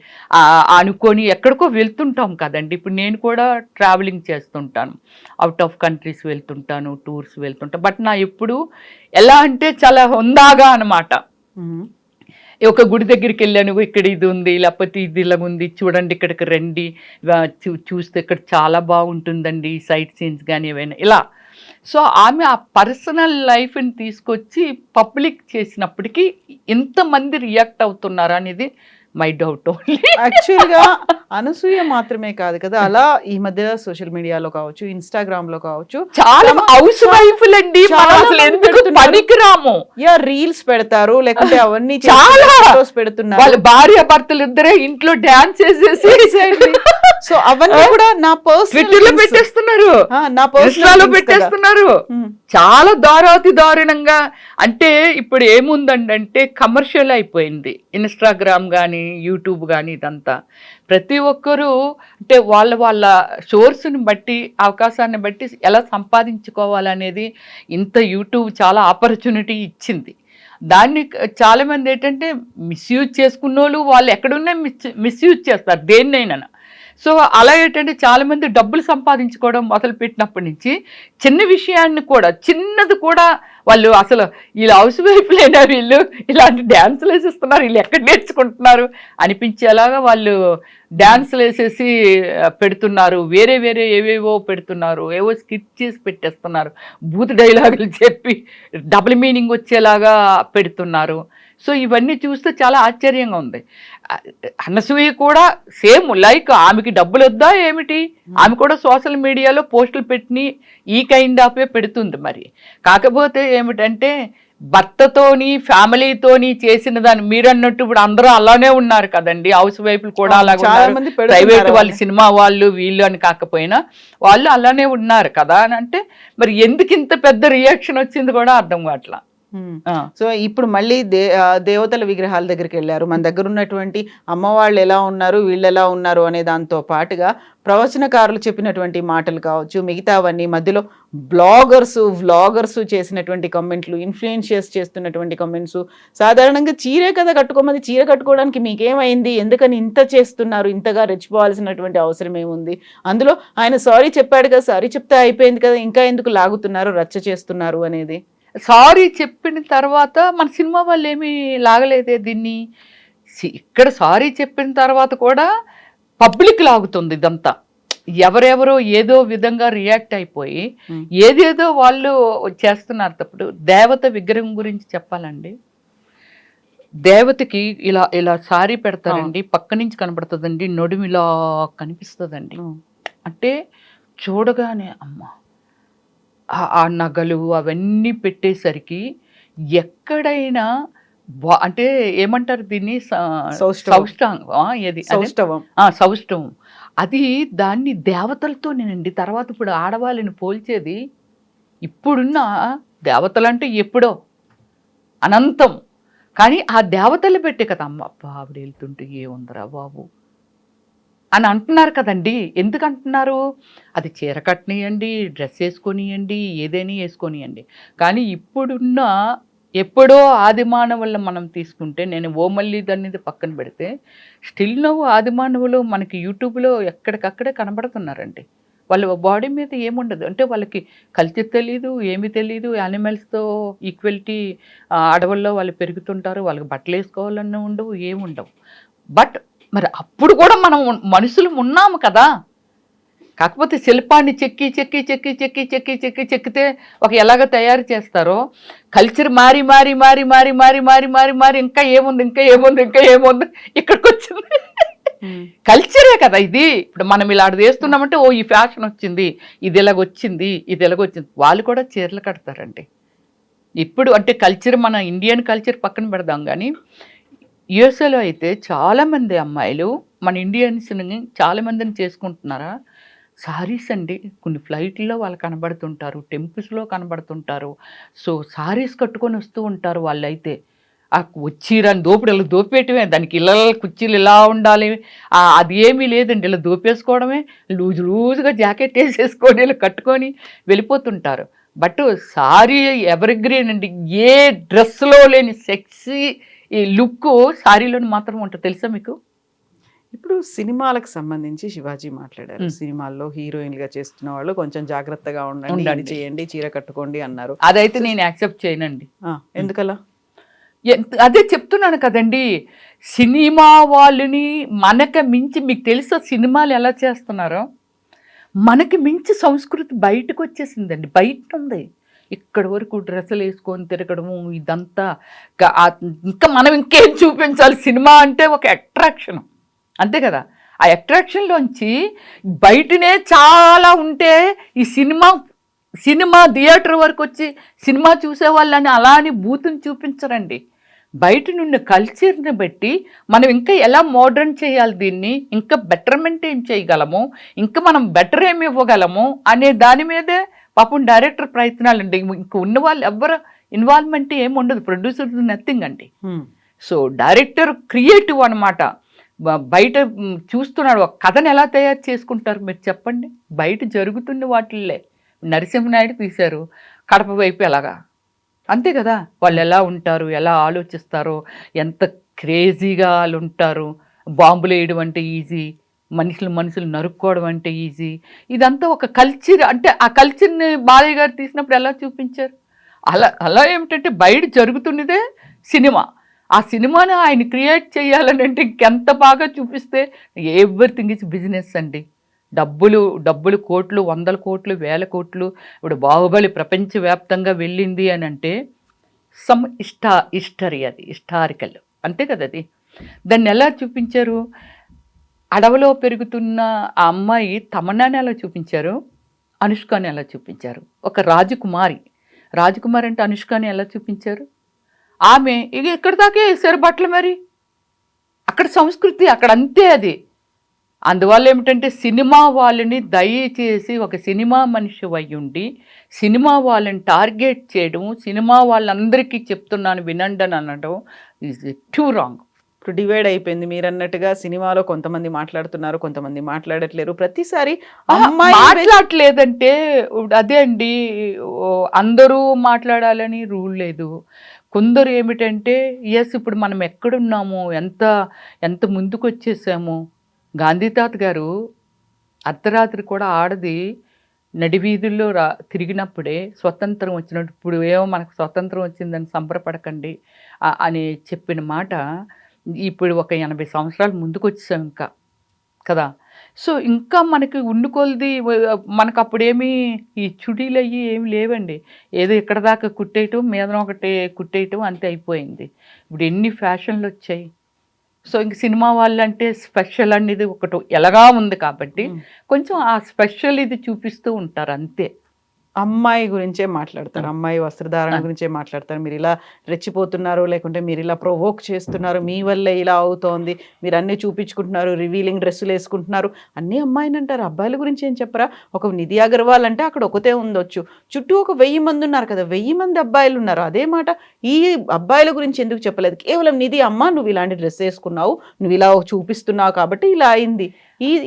అనుకొని ఎక్కడికో వెళ్తుంటాం కదండి. ఇప్పుడు నేను కూడా ట్రావెలింగ్ చేస్తుంటాను, అవుట్ ఆఫ్ కంట్రీస్ వెళ్తుంటాను, టూర్స్ వెళ్తుంటాను. బట్ నా ఎప్పుడు ఎలా అంటే చాలా హుందాగా అనమాట. ఒక గుడి దగ్గరికి వెళ్ళాను, ఇక్కడ ఇది ఉంది లేకపోతే ఇది ఇలా ఉంది చూడండి, ఇక్కడికి రండి చూస్తే ఇక్కడ చాలా బాగుంటుందండి సైట్ సీన్స్ కానీ ఏవైనా ఇలా. సో ఆమె ఆ పర్సనల్ లైఫ్ని తీసుకొచ్చి పబ్లిక్ చేసినప్పటికీ ఇంతమంది రియాక్ట్ అవుతున్నారు అనేది మై డౌట్ ఓన్లీ. యాక్చువల్గా అనసూయ మాత్రమే కాదు కదా, అలా ఈ మధ్య సోషల్ మీడియాలో కావచ్చు, ఇన్స్టాగ్రామ్ లో కావచ్చు, చాలా హౌస్ వైఫ్లండి పనికిరాము రీల్స్ పెడతారు, లేకుంటే అవన్నీ చాలా పెడుతున్నారు. వాళ్ళ భార్య భర్తలు ఇద్దరే ఇంట్లో డాన్స్ చేసేసి సో అవన్నీ కూడా నా పర్సనల్ పెట్టేస్తున్నారు, నా పర్సనల్ పెట్టేస్తున్నారు. చాలా దారుణంగా. అంటే ఇప్పుడు ఏముందండి అంటే కమర్షియల్ అయిపోయింది ఇన్స్టాగ్రామ్ కానీ యూట్యూబ్ కానీ ఇదంతా. ప్రతి ఒక్కరూ అంటే వాళ్ళ సోర్స్ని బట్టి అవకాశాన్ని బట్టి ఎలా సంపాదించుకోవాలనేది ఇంత యూట్యూబ్ చాలా ఆపర్చునిటీ ఇచ్చింది. దాన్ని చాలామంది ఏంటంటే మిస్యూజ్ చేసుకున్న వాళ్ళు ఎక్కడున్నా మిస్యూజ్ చేస్తారు దేన్నైనా. సో అలా ఏంటంటే చాలా మంది డబ్బులు సంపాదించుకోవడం మొదలు పెట్టినప్పటి నుంచి చిన్న విషయాన్ని కూడా చిన్నది కూడా వాళ్ళు అసలు వీళ్ళు హౌస్ వైఫ్లైనా వీళ్ళు ఇలాంటి డ్యాన్సులు వేసేస్తున్నారు, వీళ్ళు ఎక్కడ నేర్చుకుంటున్నారు అనిపించేలాగా వాళ్ళు డ్యాన్సులు వేసేసి పెడుతున్నారు, వేరే వేరే ఏవేవో పెడుతున్నారు, ఏవో స్కిట్ చేసి పెట్టేస్తున్నారు, బూత్ డైలాగులు చెప్పి డబుల్ మీనింగ్ వచ్చేలాగా పెడుతున్నారు. సో ఇవన్నీ చూస్తే చాలా ఆశ్చర్యంగా ఉంది. అనసూయ కూడా సేమ్ లైక్ ఆమెకి డబ్బులు వద్దా ఏమిటి, ఆమె కూడా సోషల్ మీడియాలో పోస్టులు పెట్టి ఈ కైండ్ ఆఫే పెడుతుంది. మరి కాకపోతే ఏమిటంటే భర్తతోని ఫ్యామిలీతోని చేసిన దాన్ని మీరు అన్నట్టు ఇప్పుడు అందరూ అలానే ఉన్నారు కదండి, హౌస్ వైఫ్లు కూడా అలాగే ఉన్నారు, ప్రైవేట్ వాళ్ళు సినిమా వాళ్ళు వీళ్ళు అని కాకపోయినా వాళ్ళు అలానే ఉన్నారు కదా అని అంటే మరి ఎందుకు ఇంత పెద్ద రియాక్షన్ వచ్చింది కూడా అర్థం కావట్లా. సో ఇప్పుడు మళ్ళీ దేవతల విగ్రహాల దగ్గరికి వెళ్ళారు. మన దగ్గర ఉన్నటువంటి అమ్మవాళ్ళు ఎలా ఉన్నారు, వీళ్ళు ఎలా ఉన్నారు అనే దాంతో పాటుగా ప్రవచనకారులు చెప్పినటువంటి మాటలు కావచ్చు, మిగతావన్నీ మధ్యలో వ్లాగర్స్ చేసినటువంటి కమెంట్లు, ఇన్ఫ్లుయెన్షియర్స్ చేస్తున్నటువంటి కమెంట్స్, సాధారణంగా చీరే కదా కట్టుకోమని, చీర కట్టుకోవడానికి మీకేమైంది, ఎందుకని ఇంత చేస్తున్నారు, ఇంతగా రెచ్చిపోవాల్సినటువంటి అవసరం ఏముంది, అందులో ఆయన సారీ చెప్పాడు కదా, సారీ చెప్తే అయిపోయింది కదా, ఇంకా ఎందుకు లాగుతున్నారు, రచ్చ చేస్తున్నారు అనేది. సారీ చెప్పిన తర్వాత మన సినిమా వాళ్ళు ఏమీ లాగలేదే దీన్ని. ఇక్కడ సారీ చెప్పిన తర్వాత కూడా పబ్లిక్ లాగుతుంది ఇదంతా, ఎవరెవరో ఏదో విధంగా రియాక్ట్ అయిపోయి ఏదేదో వాళ్ళు చేస్తున్నారు. తప్పుడు దేవత విగ్రహం గురించి చెప్పాలండి, దేవతకి ఇలా ఇలా సారీ పెడతారండి, పక్క నుంచి కనబడుతుందండి, నడుము ఇలా కనిపిస్తుందండి, అంటే చూడగానే అమ్మ ఆ నగలు అవన్నీ పెట్టేసరికి ఎక్కడైనా అంటే ఏమంటారు దీన్ని, సౌష్ఠవం, అది దాన్ని దేవతలతోనేనండి. తర్వాత ఇప్పుడు ఆడవాళ్ళని పోల్చేది, ఇప్పుడున్న దేవతలంటే ఎప్పుడో అనంతం, కానీ ఆ దేవతలు పెట్టే కదా అమ్మ ఆవిడ వెళ్తుంటే ఏముందరా బాబు అని అంటున్నారు కదండి. ఎందుకు అంటున్నారు, అది చీర కట్టనియండి, డ్రెస్ వేసుకొనియండి, ఏదైనా వేసుకొనియండి, కానీ ఇప్పుడున్న ఎప్పుడో ఆదిమానవుల మనం తీసుకుంటే, నేను మళ్ళీ దాన్ని పక్కన పెడితే స్టిల్ నవ్వు ఆదిమానవులు మనకి యూట్యూబ్లో ఎక్కడికక్కడే కనబడుతున్నారండి. వాళ్ళ బాడీ మీద ఏముండదు, అంటే వాళ్ళకి కల్చర్ తెలీదు, ఏమీ తెలీదు, యానిమల్స్తో ఈక్వలిటీ, అడవుల్లో వాళ్ళు పెరుగుతుంటారు, వాళ్ళకి బట్టలు వేసుకోవాలన్న ఉండవు, ఏముండవు. బట్ మరి అప్పుడు కూడా మనం మనుషులు ఉన్నాము కదా, కాకపోతే శిల్పాన్ని చెక్కి చెక్కి చెక్కి చెక్కి చెక్కి చెక్కి చెక్కితే ఒక ఎలాగ తయారు చేస్తారో కల్చర్ మారి మారి మారి మారి మారి మారి మారి మారి ఇంకా ఏముంది ఇంకా ఏముంది ఇంకా ఏముంది ఇక్కడికి వచ్చింది. కల్చరే కదా ఇది. ఇప్పుడు మనం ఇలా వేస్తున్నామంటే ఓ ఈ ఫ్యాషన్ వచ్చింది, ఇది ఎలాగొచ్చింది, ఇది ఎలాగొచ్చింది. వాళ్ళు కూడా చీరలు కడతారండి ఇప్పుడు. అంటే కల్చర్, మన ఇండియన్ కల్చర్ పక్కన పెడదాం, కానీ యుఎస్ఏలో అయితే చాలామంది అమ్మాయిలు మన ఇండియన్స్ని చాలామందిని చేసుకుంటున్నారా సారీస్ అండి. కొన్ని ఫ్లైట్లో వాళ్ళు కనబడుతుంటారు, టెంపుల్స్లో కనబడుతుంటారు. సో సారీస్ కట్టుకొని వస్తూ ఉంటారు వాళ్ళైతే. ఆ వచ్చిరాని దోపిడి ఇలా దోపేయటమే, దానికి ఇలా కుర్చీలు ఇలా ఉండాలి, అది ఏమీ లేదండి, ఇలా దోపేసుకోవడమే, లూజుగా జాకెట్ వేసేసుకొని ఇలా కట్టుకొని వెళ్ళిపోతుంటారు. బట్ సారీ ఎవర్ గ్రీన్ అండి, ఏ డ్రెస్లో లేని సెక్సీ ఈ లుక్ సారీలోని మాత్రం ఉంటుంది, తెలుసా మీకు. ఇప్పుడు సినిమాలకు సంబంధించి శివాజీ మాట్లాడారు, సినిమాల్లో హీరోయిన్లుగా చేస్తున్న వాళ్ళు కొంచెం జాగ్రత్తగా ఉండండి, చేయండి, చీర కట్టుకోండి అన్నారు. అదైతే నేను యాక్సెప్ట్ చేయనండి. ఎందుకలా? అదే చెప్తున్నాను కదండి, సినిమా వాళ్ళని మనకి మించి, మీకు తెలుసా సినిమాలు ఎలా చేస్తున్నారో, మనకి మించి సంస్కృతి బయటకు వచ్చేసిందండి, బయట ఉంది. ఇక్కడ వరకు డ్రెస్సులు వేసుకొని తిరగడము ఇదంతా, ఇంకా మనం ఇంకేం చూపించాలి, సినిమా అంటే ఒక అట్రాక్షన్ అంతే కదా. ఆ అట్రాక్షన్లోంచి బయటనే చాలా ఉంటే ఈ సినిమా థియేటర్ వరకు వచ్చి సినిమా చూసేవాళ్ళని అలా అని బూతుని చూపించరండి. బయట నుండి కల్చర్ని బట్టి మనం ఇంకా ఎలా మోడర్న్ చేయాలి, దీన్ని ఇంకా బెటర్మెంట్ ఏం చేయగలము, ఇంకా మనం బెటర్ ఏమి ఇవ్వగలము అనే దాని మీదే పాపం డైరెక్టర్ ప్రయత్నాలు అండి. ఇంక ఉన్న వాళ్ళు ఎవ్వరు ఇన్వాల్వ్మెంట్ ఏమి ఉండదు, ప్రొడ్యూసర్ నథింగ్ అండి. సో డైరెక్టర్ క్రియేటివ్ అనమాట. బయట చూస్తున్నాడు, ఒక కథను ఎలా తయారు చేసుకుంటారు మీరు చెప్పండి. బయట జరుగుతున్న వాటిల్లే నరసింహనాయుడు తీశారు, కడప వైపు ఎలాగా, అంతే కదా. వాళ్ళు ఎలా ఉంటారు, ఎలా ఆలోచిస్తారో, ఎంత క్రేజీగా వాళ్ళు ఉంటారు. బాంబులు వేయడం అంటే ఈజీ, మనుషులు నరుక్కోవడం అంటే ఈజీ. ఇదంతా ఒక కల్చర్. అంటే ఆ కల్చర్ని బాలయ్య గారు తీసినప్పుడు ఎలా చూపించారు? అలా ఏమిటంటే బయట జరుగుతున్నదే సినిమా. ఆ సినిమాని ఆయన క్రియేట్ చేయాలని అంటే ఇంకెంత బాగా చూపిస్తే ఎవ్రీథింగ్ ఇస్ బిజినెస్ అండి. డబ్బులు కోట్లు, 100 కోట్లు, 1000 కోట్లు. ఇప్పుడు బాహుబలి ప్రపంచవ్యాప్తంగా వెళ్ళింది అని అంటే సమ్ హిస్టరీ, అది హిస్టారికల్ అంతే కదా. అది దాన్ని ఎలా చూపించారు? అడవిలో పెరుగుతున్న ఆ అమ్మాయి తమన్నాని ఎలా చూపించారు, అనుష్కని ఎలా చూపించారు. ఒక రాజకుమారి అంటే అనుష్కని ఎలా చూపించారు? ఆమె ఇక ఎక్కడి దాకే వేసారు బట్టలు. మరి అక్కడ సంస్కృతి అక్కడ అంతే అది. అందువల్ల ఏమిటంటే సినిమా వాళ్ళని దయచేసి ఒక సినిమా మనిషి అయ్యుండి సినిమా వాళ్ళని టార్గెట్ చేయడం, సినిమా వాళ్ళందరికీ చెప్తున్నాను వినండి అని అనడం ఈజ్ టూ రాంగ్. ఇప్పుడు డివైడ్ అయిపోయింది మీరు అన్నట్టుగా. సినిమాలో కొంతమంది మాట్లాడుతున్నారు, కొంతమంది మాట్లాడట్లేరు. ప్రతిసారి అమ్మాయి మాట్లాడలేదంటే అదే అండి, అందరూ మాట్లాడాలని రూల్ లేదు. కొందరు ఏమిటంటే ఎస్ ఇప్పుడు మనం ఎక్కడున్నాము, ఎంత ముందుకు వచ్చేసాము. గాంధీ తాత గారు అర్ధరాత్రి కూడా ఆడది నడివీధుల్లో తిరిగినప్పుడే స్వతంత్రం వచ్చినట్టు, ఇప్పుడు ఏమో మనకు స్వతంత్రం వచ్చిందని సంబరపడకండి అని చెప్పిన మాట ఇప్పుడు ఒక 80 సంవత్సరాలు ముందుకు వచ్చేసాం ఇంకా కదా. సో ఇంకా మనకి ఉండుకొలది మనకు అప్పుడేమీ ఈ చుడీలు అయ్యి ఏమి లేవండి. ఏదో ఇక్కడ దాకా కుట్టేయటం, మీద ఒకటి కుట్టేయటం అంతే అయిపోయింది. ఇప్పుడు ఎన్ని ఫ్యాషన్లు వచ్చాయి. సో ఇంక సినిమా వాళ్ళంటే స్పెషల్ అనేది ఒకటి ఎలాగా ఉంది కాబట్టి కొంచెం ఆ స్పెషల్ ఇది చూపిస్తూ ఉంటారు అంతే. అమ్మాయి గురించే మాట్లాడతారు, అమ్మాయి వస్త్రధారణ గురించే మాట్లాడతారు. మీరు ఇలా రెచ్చిపోతున్నారు, లేకుంటే మీరు ఇలా ప్రొవోక్ చేస్తున్నారు, మీ వల్లే ఇలా అవుతోంది, మీరు అన్నీ చూపించుకుంటున్నారు, రివీలింగ్ డ్రెస్సులు వేసుకుంటున్నారు, అన్నీ అమ్మాయిని అంటారు. అబ్బాయిల గురించి ఏం చెప్పరా? ఒక నిధి అగర్వాల్ అంటే అక్కడ ఒకతే ఉండొచ్చు, చుట్టూ ఒక 1000 మంది ఉన్నారు కదా, 1000 మంది అబ్బాయిలు ఉన్నారు. అదే మాట ఈ అబ్బాయిల గురించి ఎందుకు చెప్పలేదు? కేవలం నిధి అమ్మ నువ్వు ఇలాంటి డ్రెస్ వేసుకున్నావు, నువ్వు ఇలా చూపిస్తున్నావు కాబట్టి ఇలా అయింది,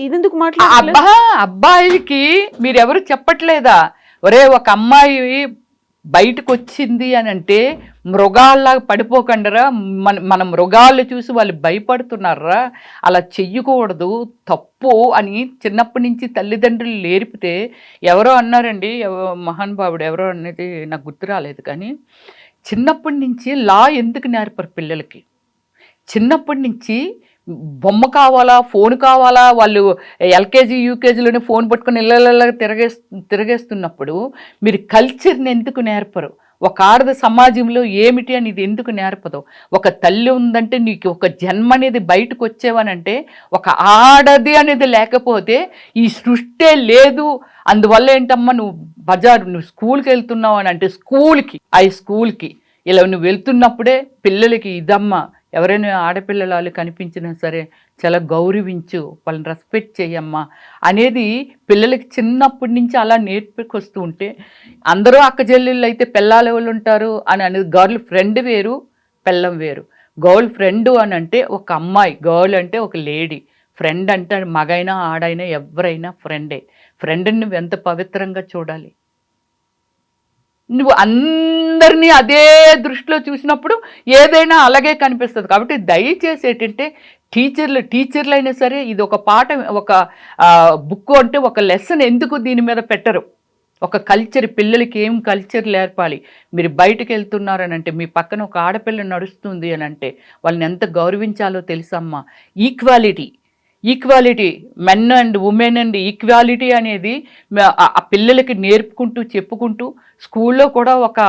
ఇదెందుకు మాట్లాడ? అబ్బాయిలకి మీరెవరు చెప్పట్లేదా? ఒరే ఒక అమ్మాయి బయటకు వచ్చింది అని అంటే మృగాల్లాగా పడిపోకండిరా. మన మృగాలు చూసి వాళ్ళు భయపడుతున్నారా? అలా చెయ్యకూడదు, తప్పు అని చిన్నప్పటి నుంచి తల్లిదండ్రులు నేర్పితే. ఎవరో అన్నారండి, మహానుభావుడు ఎవరో అనేది నాకు గుర్తు రాలేదు, కానీ చిన్నప్పటి నుంచి లా ఎందుకు నేర్పరు పిల్లలకి? చిన్నప్పటి నుంచి బొమ్మ కావాలా, ఫోన్ కావాలా, వాళ్ళు ఎల్కేజీ యూకేజీలోనే ఫోన్ పట్టుకుని ఇళ్ళ తిరగేస్తున్నప్పుడు మీరు కల్చర్ని ఎందుకు నేర్పరు? ఒక ఆడద సమాజంలో ఏమిటి అని ఇది ఎందుకు నేర్పదు? ఒక తల్లి ఉందంటే నీకు ఒక జన్మ అనేది బయటకు వచ్చేవనంటే ఒక ఆడది అనేది లేకపోతే ఈ సృష్టే లేదు. అందువల్ల ఏంటమ్మా నువ్వు స్కూల్కి వెళ్తున్నావు అని అంటే స్కూల్కి ఇలా నువ్వు వెళ్తున్నప్పుడే పిల్లలకి ఇదమ్మా, ఎవరైనా ఆడపిల్లలు కనిపించినా సరే చాలా గౌరవించు, వాళ్ళని రెస్పెక్ట్ చేయమ్మా అనేది పిల్లలకి చిన్నప్పటి నుంచి అలా నేర్పుకొస్తూ ఉంటే, అందరూ అక్కచెల్లెళ్ళు అయితే పెళ్ళాలు ఎవరు ఉంటారు అని అనేది గర్ల్ ఫ్రెండ్ వేరు, పెళ్ళం వేరు. గర్ల్ ఫ్రెండ్ అని అంటే ఒక అమ్మాయి, గర్ల్ అంటే ఒక లేడీ, ఫ్రెండ్ అంటే మగైనా ఆడైనా ఎవరైనా ఫ్రెండే. ఫ్రెండ్ని నువ్వు ఎంత పవిత్రంగా చూడాలి. నువ్వు అందరినీ అదే దృష్టిలో చూసినప్పుడు ఏదైనా అలాగే కనిపిస్తుంది. కాబట్టి దయచేసి ఏంటంటే టీచర్లు అయినా సరే ఇది ఒక పాఠం, ఒక బుక్ అంటే ఒక లెసన్ ఎందుకు దీని మీద పెట్టరు? ఒక కల్చర్, పిల్లలకి ఏం కల్చర్ నేర్పాలి. మీరు బయటకు వెళ్తున్నారని అంటే మీ పక్కన ఒక ఆడపిల్ల నడుస్తుంది అని అంటే వాళ్ళని ఎంత గౌరవించాలో తెలుసమ్మా. Equality men and women and equality అనేది ఆ పిల్లలకి నేర్పుకుంటూ చెప్పుకుంటూ స్కూల్లో కూడా ఒక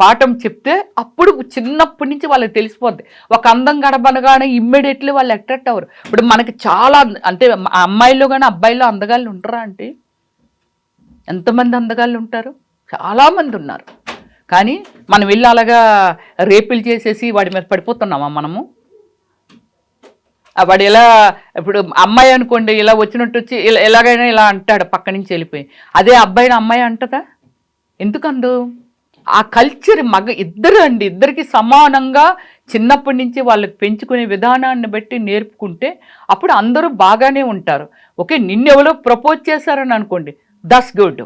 పాఠం చెప్తే అప్పుడు చిన్నప్పటి నుంచి వాళ్ళకి తెలిసిపోద్ది. ఒక అందం గడబనగానే ఇమ్మీడియట్లీ వాళ్ళు అట్రాక్ట్ అవ్వరు. ఇప్పుడు మనకి చాలా అంటే అమ్మాయిల్లో కానీ అబ్బాయిల్లో అందగాళ్ళు ఉంటారా అంటే ఎంతమంది అందగాళ్ళు ఉంటారు? చాలామంది ఉన్నారు. కానీ మనం వెళ్ళి అలాగా రేపులు చేసేసి వాడి మీద పడిపోతున్నామా మనము? వాడు ఎలా, ఇప్పుడు అమ్మాయి అనుకోండి ఇలా వచ్చినట్టు వచ్చి ఎలాగైనా ఇలా అంటాడు పక్క నుంచి వెళ్ళిపోయి, అదే అబ్బాయిని అమ్మాయి అంటదా? ఎందుకందు? ఆ కల్చర్ ఇద్దరికి సమానంగా చిన్నప్పటి నుంచి వాళ్ళకి పెంచుకునే విధానాన్ని బట్టి నేర్పుకుంటే అప్పుడు అందరూ బాగానే ఉంటారు. ఓకే, నిన్నెవరో ప్రపోజ్ చేశారని అనుకోండి, దట్స్ గుడ్.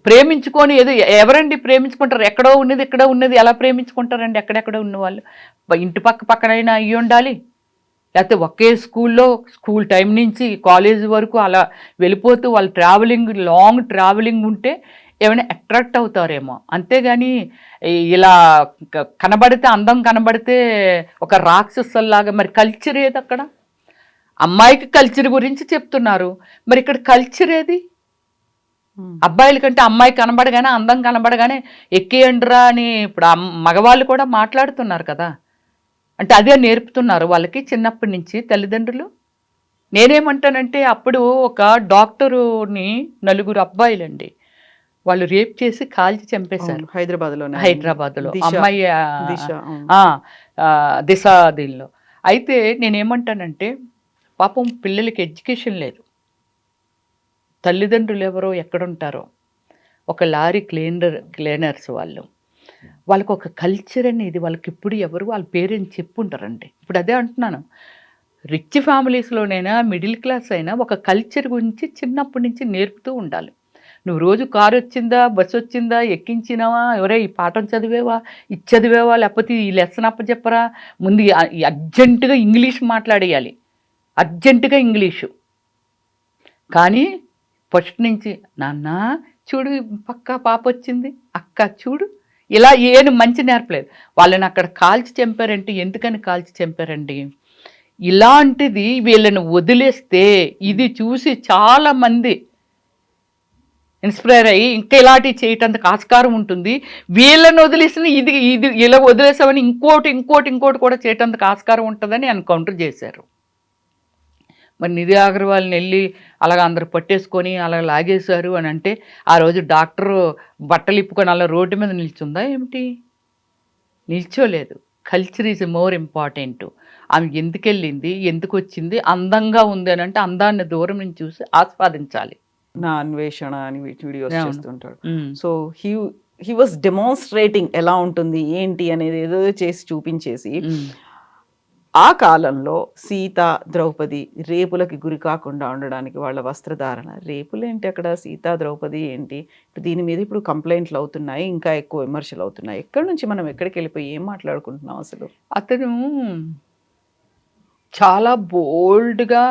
ప్రేమించుకొని ఎవరండి ప్రేమించుకుంటారు? ఎక్కడో ఉన్నది ఇక్కడ ఉన్నది ఎలా ప్రేమించుకుంటారండి? ఎక్కడెక్కడ ఉన్నవాళ్ళు ఇంటి పక్కనైనా అయ్యి ఉండాలి. లేకపోతే ఒకే స్కూల్లో స్కూల్ టైం నుంచి కాలేజ్ వరకు అలా వెళ్ళిపోతూ వాళ్ళు లాంగ్ ట్రావెలింగ్ ఉంటే ఏమైనా అట్రాక్ట్ అవుతారేమో. అంతేగాని ఇలా కనబడితే అందం కనబడితే ఒక రాక్షసుల్లాగా, మరి కల్చర్ ఏది అక్కడ? అమ్మాయికి కల్చర్ గురించి చెప్తున్నారు, మరి ఇక్కడ కల్చర్ ఏది? అబ్బాయిల కంటే అమ్మాయి కనబడగానే, అందం కనబడగానే ఎక్కేయండిరా అని ఇప్పుడు మగవాళ్ళు కూడా మాట్లాడుతున్నారు కదా. అంటే అదే నేర్పుతున్నారు వాళ్ళకి చిన్నప్పటి నుంచి తల్లిదండ్రులు. నేనేమంటానంటే అప్పుడు ఒక డాక్టరుని 4 అబ్బాయిలండి వాళ్ళు రేప్ చేసి కాల్చి చంపేశారు హైదరాబాద్లో అమ్మాయి దిశ దీనిలో. అయితే నేనేమంటానంటే పాపం పిల్లలకి ఎడ్యుకేషన్ లేదు, తల్లిదండ్రులు ఎవరో ఎక్కడుంటారో, ఒక లారీ క్లీనర్స్ వాళ్ళకు ఒక కల్చర్ అనేది వాళ్ళకి ఇప్పుడు ఎవరు వాళ్ళ పేరెంట్స్ చెప్పుంటారండి. ఇప్పుడు అదే అంటున్నాను, రిచ్ ఫ్యామిలీస్లోనైనా మిడిల్ క్లాస్ అయినా ఒక కల్చర్ గురించి చిన్నప్పటి నుంచి నేర్పుతూ ఉండాలి. నువ్వు రోజు కారు వచ్చిందా, బస్సు వచ్చిందా, ఎక్కించినావా, ఎవరే ఈ పాఠం చదివేవా, ఇది చదివేవా, లేకపోతే ఈ లెసన్ అప్పచెప్పరా, ముందు అర్జెంటుగా ఇంగ్లీష్ మాట్లాడేయాలి, అర్జెంటుగా ఇంగ్లీషు. కానీ ఫస్ట్ నుంచి నాన్న చూడు పక్క పాప వచ్చింది, అక్క చూడు, ఇలా ఏను మంచి నేర్పలేదు. వాళ్ళని అక్కడ కాల్చి చంపారంటే ఎందుకని కాల్చి చంపారండి? ఇలాంటిది వీళ్ళని వదిలేస్తే ఇది చూసి చాలామంది ఇన్స్పైర్ అయ్యి ఇంకా ఇలాంటివి చేయటానికి ఆస్కారం ఉంటుంది. వీళ్ళని వదిలేసిన ఇది ఇలా వదిలేసామని ఇంకోటి కూడా చేయటానికి ఆస్కారం ఉంటుందని ఎన్కౌంటర్ చేశారు. మరి నిధి అగర్వాల్ని వెళ్ళి అలాగ అందరు పట్టేసుకొని అలా లాగేశారు అని అంటే ఆ రోజు డాక్టరు బట్టలు ఇప్పుకొని అలా రోడ్డు మీద నిల్చుందా ఏమిటి? నిల్చోలేదు. Culture is more important. ఆమె ఎందుకు వెళ్ళింది, ఎందుకు వచ్చింది, అందంగా ఉంది అని అంటే అందాన్ని దూరం నుంచి చూసి ఆస్వాదించాలి. నా అన్వేషణ అని వీడియోస్ చేస్తుంటాడు. సో హీ వాస్ డెమాన్స్ట్రేటింగ్ ఎలా ఉంటుంది ఏంటి అనేది ఏదో చేసి చూపించేసి ఆ కాలంలో సీత ద్రౌపది రేపులకి గురి కాకుండా ఉండడానికి వాళ్ళ వస్త్రధారణ, రేపులు ఏంటి అక్కడ, సీత ద్రౌపది ఏంటి, దీని మీద ఇప్పుడు కంప్లైంట్లు అవుతున్నాయి, ఇంకా ఎక్కువ విమర్శలు అవుతున్నాయి. ఎక్కడి నుంచి మనం ఎక్కడికి వెళ్ళిపోయి ఏం మాట్లాడుకుంటున్నాం అసలు? అతను చాలా బోల్డ్గా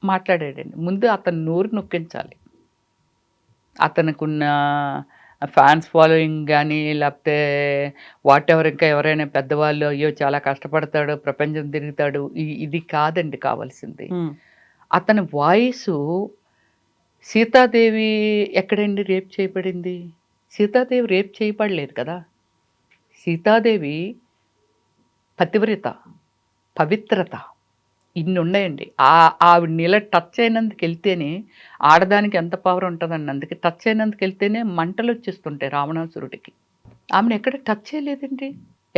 మాట్లాడాడండి. ముందు అతను నోరు నొక్కించాలి. అతనుకున్న ఫ్యాన్స్ ఫాలోయింగ్ కానీ లేకపోతే వాట్ ఎవర్, ఇంకా ఎవరైనా పెద్దవాళ్ళు అయ్యో చాలా కష్టపడతాడు, ప్రపంచం తిరుగుతాడు, ఇది కాదండి కావాల్సింది. అతని వాయిసు సీతాదేవి ఎక్కడండి రేప్ చేయబడింది? సీతాదేవి రేప్ చేయబడలేదు కదా. సీతాదేవి పతివ్రత, పవిత్రత, ఇన్ని ఉన్నాయండి. ఆవిడ నీళ్ళ టచ్ అయినందుకు వెళ్తేనే ఆడదానికి ఎంత పవర్ ఉంటుందండి. అందుకే టచ్ అయినందుకు వెళ్తేనే మంటలు వచ్చేస్తుంటాయి రావణాసురుడికి. ఆమెను ఎక్కడ టచ్ చేయలేదండి,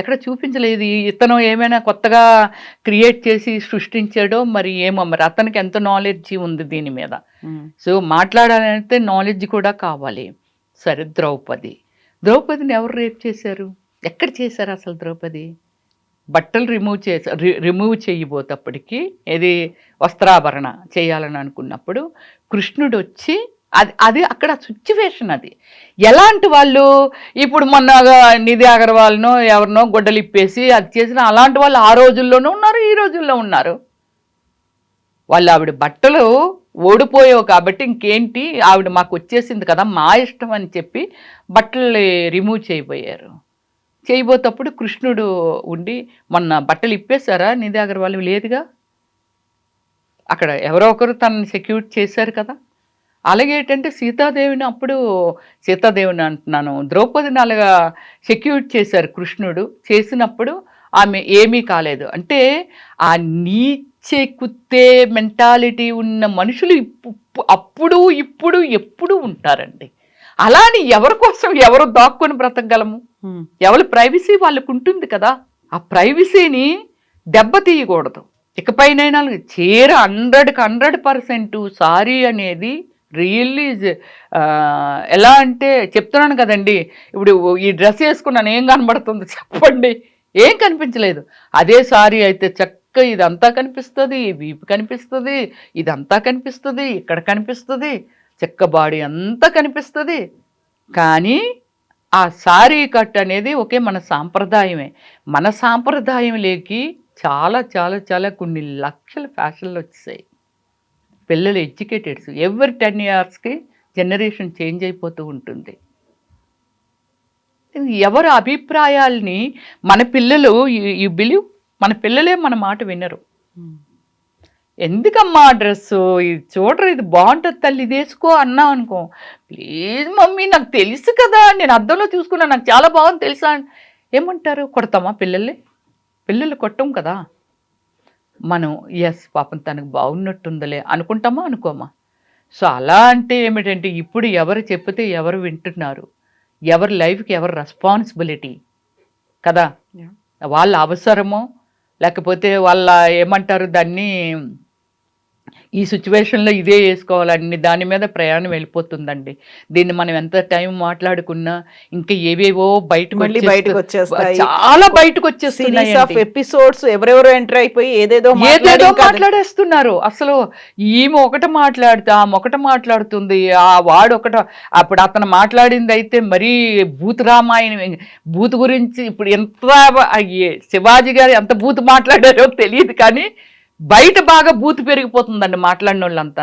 ఎక్కడ చూపించలేదు. ఇతను ఏమైనా కొత్తగా క్రియేట్ చేసి సృష్టించాడో మరి ఏమో, మరి అతనికి ఎంత నాలెడ్జ్ ఉంది దీని మీద. సో మాట్లాడాలంటే నాలెడ్జ్ కూడా కావాలి. సరే, ద్రౌపదిని ఎవరు రేప్ చేశారు, ఎక్కడ చేశారు అసలు? ద్రౌపది బట్టలు రిమూవ్ చేయబోతప్పటికి ఏది వస్త్రాభరణ చేయాలని అనుకున్నప్పుడు కృష్ణుడు వచ్చి అది అక్కడ సిచ్యువేషన్. అది ఎలాంటి వాళ్ళు, ఇప్పుడు మొన్న నిధి అగర్వాల్నో ఎవరినో గొడ్డలు ఇప్పేసి అది చేసిన అలాంటి వాళ్ళు ఆ రోజుల్లోనూ ఉన్నారు, ఈ రోజుల్లో ఉన్నారు. వాళ్ళు ఆవిడ బట్టలు ఓడిపోయావు కాబట్టి ఇంకేంటి, ఆవిడ మాకు వచ్చేసింది కదా మా ఇష్టం అని చెప్పి బట్టలు రిమూవ్ చేయబోతప్పుడు కృష్ణుడు ఉండి మొన్న బట్టలు ఇప్పేశారా నిధి అగర్వాల్? లేదుగా, అక్కడ ఎవరో ఒకరు తనని సెక్యూర్ చేశారు కదా. అలాగే ఏంటంటే సీతాదేవిని అంటున్నాను, ద్రౌపదిని అలాగా సెక్యూర్ చేశారు కృష్ణుడు. చేసినప్పుడు ఆమె ఏమీ కాలేదు. అంటే ఆ నీచే కుత్తే మెంటాలిటీ ఉన్న మనుషులు అప్పుడు ఇప్పుడు ఎప్పుడు ఉంటారండి. అలాని ఎవరి కోసం ఎవరు దాక్కుని బ్రతకగలము? ఎవరి ప్రైవసీ వాళ్ళకు ఉంటుంది కదా. ఆ ప్రైవసీని దెబ్బతీయకూడదు. ఇకపైనైనా 100% సారీ అనేది రియల్లీ ఎలా అంటే చెప్తున్నాను కదండి, ఇప్పుడు ఈ డ్రెస్ వేసుకున్నాను ఏం కనబడుతుంది చెప్పండి? ఏం కనిపించలేదు. అదే సారీ అయితే చక్కగా ఇదంతా కనిపిస్తుంది, వీపు కనిపిస్తుంది, ఇదంతా కనిపిస్తుంది, ఇక్కడ కనిపిస్తుంది, చెక్క బాడీ అంతా కనిపిస్తుంది. కానీ ఆ సారీ కట్ అనేది ఒకే మన సాంప్రదాయమే. మన సాంప్రదాయం లేకి చాలా చాలా చాలా కొన్ని లక్షల ఫ్యాషన్లు వచ్చేసాయి. పిల్లలు ఎడ్యుకేటెడ్స్ ఎవ్రీ 10 ఇయర్స్కి జనరేషన్ చేంజ్ అయిపోతూ ఉంటుంది. ఎవరి అభిప్రాయాల్ని మన పిల్లలు యు బిలీవ్ మన పిల్లలే మన మాట వినరు. ఎందుకమ్మా డ్రెస్సు ఇది చూడరు, ఇది బాగుంటుంది తల్లి, ఇది వేసుకో అన్నా అనుకో, ప్లీజ్ మమ్మీ నాకు తెలుసు కదా, నేను అద్దంలో చూసుకున్నా నాకు చాలా బాగుంది తెలుసా, ఏమంటారు, కొడతామా పిల్లల్ని? పిల్లలు కొట్టం కదా. మనం ఎస్ పాపం తనకు బాగున్నట్టుందలే అనుకుంటామా అనుకోమా? సో అలా అంటే ఏమిటంటే ఇప్పుడు ఎవరు చెప్తే ఎవరు వింటున్నారు, ఎవరి లైఫ్కి ఎవరు రెస్పాన్సిబిలిటీ కదా. వాళ్ళ అవసరమో లేకపోతే వాళ్ళ ఏమంటారు దాన్ని, ఈ సిచ్యువేషన్లో ఇదే వేసుకోవాలని దాని మీద ప్రయాణం వెళ్ళిపోతుందండి. దీన్ని మనం ఎంత టైం మాట్లాడుకున్నా ఇంకా ఏవేవో బయటకు వచ్చేస్తాయి, చాలా బయటకు వచ్చేస్తున్నాయి. ఎపిసోడ్స్ ఎవరెవరో ఎంటర్ అయిపోయి ఏదేదో మాట్లాడేస్తున్నారు. అసలు ఈమె ఒకటి మాట్లాడితే ఆమె ఒకటి మాట్లాడుతుంది, ఆ వాడు ఒకట. అప్పుడు అతను మాట్లాడింది అయితే మరీ భూత రామాయణం, భూత్ గురించి ఇప్పుడు ఎంత శివాజీ గారు ఎంత భూత్ మాట్లాడారో తెలియదు, కానీ బయట బాగా బూతు పెరిగిపోతుందండి మాట్లాడిన వాళ్ళంతా.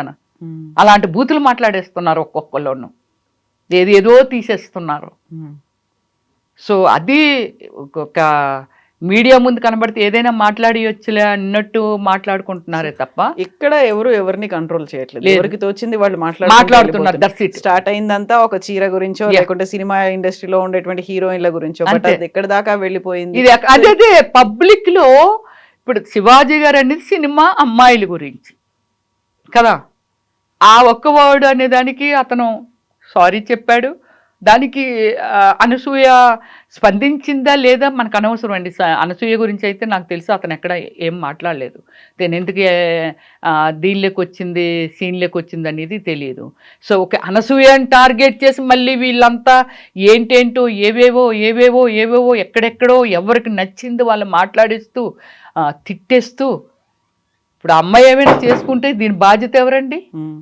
అలాంటి బూతులు మాట్లాడేస్తున్నారు ఒక్కొక్కలోను, ఏదో తీసేస్తున్నారు. సో అది ఒక మీడియా ముందు కనబడితే ఏదైనా మాట్లాడియొచ్చులే అన్నట్టు మాట్లాడుకుంటున్నారే తప్ప ఇక్కడ ఎవరు ఎవరిని కంట్రోల్ చేయట్లేదు, ఎవరికి తోచింది వాళ్ళు మాట్లాడుతున్నారు. స్టార్ట్ అయిందంతా ఒక చీర గురించో లేకుంటే సినిమా ఇండస్ట్రీలో ఉండేటువంటి హీరోయిన్ల గురించో, ఎక్కడ దాకా వెళ్ళిపోయింది. ఇది అదే పబ్లిక్ లో. ఇప్పుడు శివాజీ గారు అనేది సినిమా అమ్మాయిల గురించి కదా, ఆ ఒక్క వర్డ్ అనే దానికి అతను సారీ చెప్పాడు. దానికి అనసూయ స్పందించిందా లేదా మనకు అనవసరం అండి. అనసూయ గురించి అయితే నాకు తెలుసు అతను ఎక్కడ ఏం మాట్లాడలేదు. నేను ఎందుకు దీనిలోకి వచ్చింది సీన్లోకి వచ్చింది అనేది తెలియదు. సో ఓకే, అనసూయని టార్గెట్ చేసి మళ్ళీ వీళ్ళంతా ఏంటేంటో ఏవేవో ఎక్కడెక్కడో ఎవరికి నచ్చింది వాళ్ళు మాట్లాడిస్తూ తిట్టేస్తూ. ఇప్పుడు అమ్మాయి ఏమైనా చేసుకుంటే దీని బాధ్యత ఎవరండి?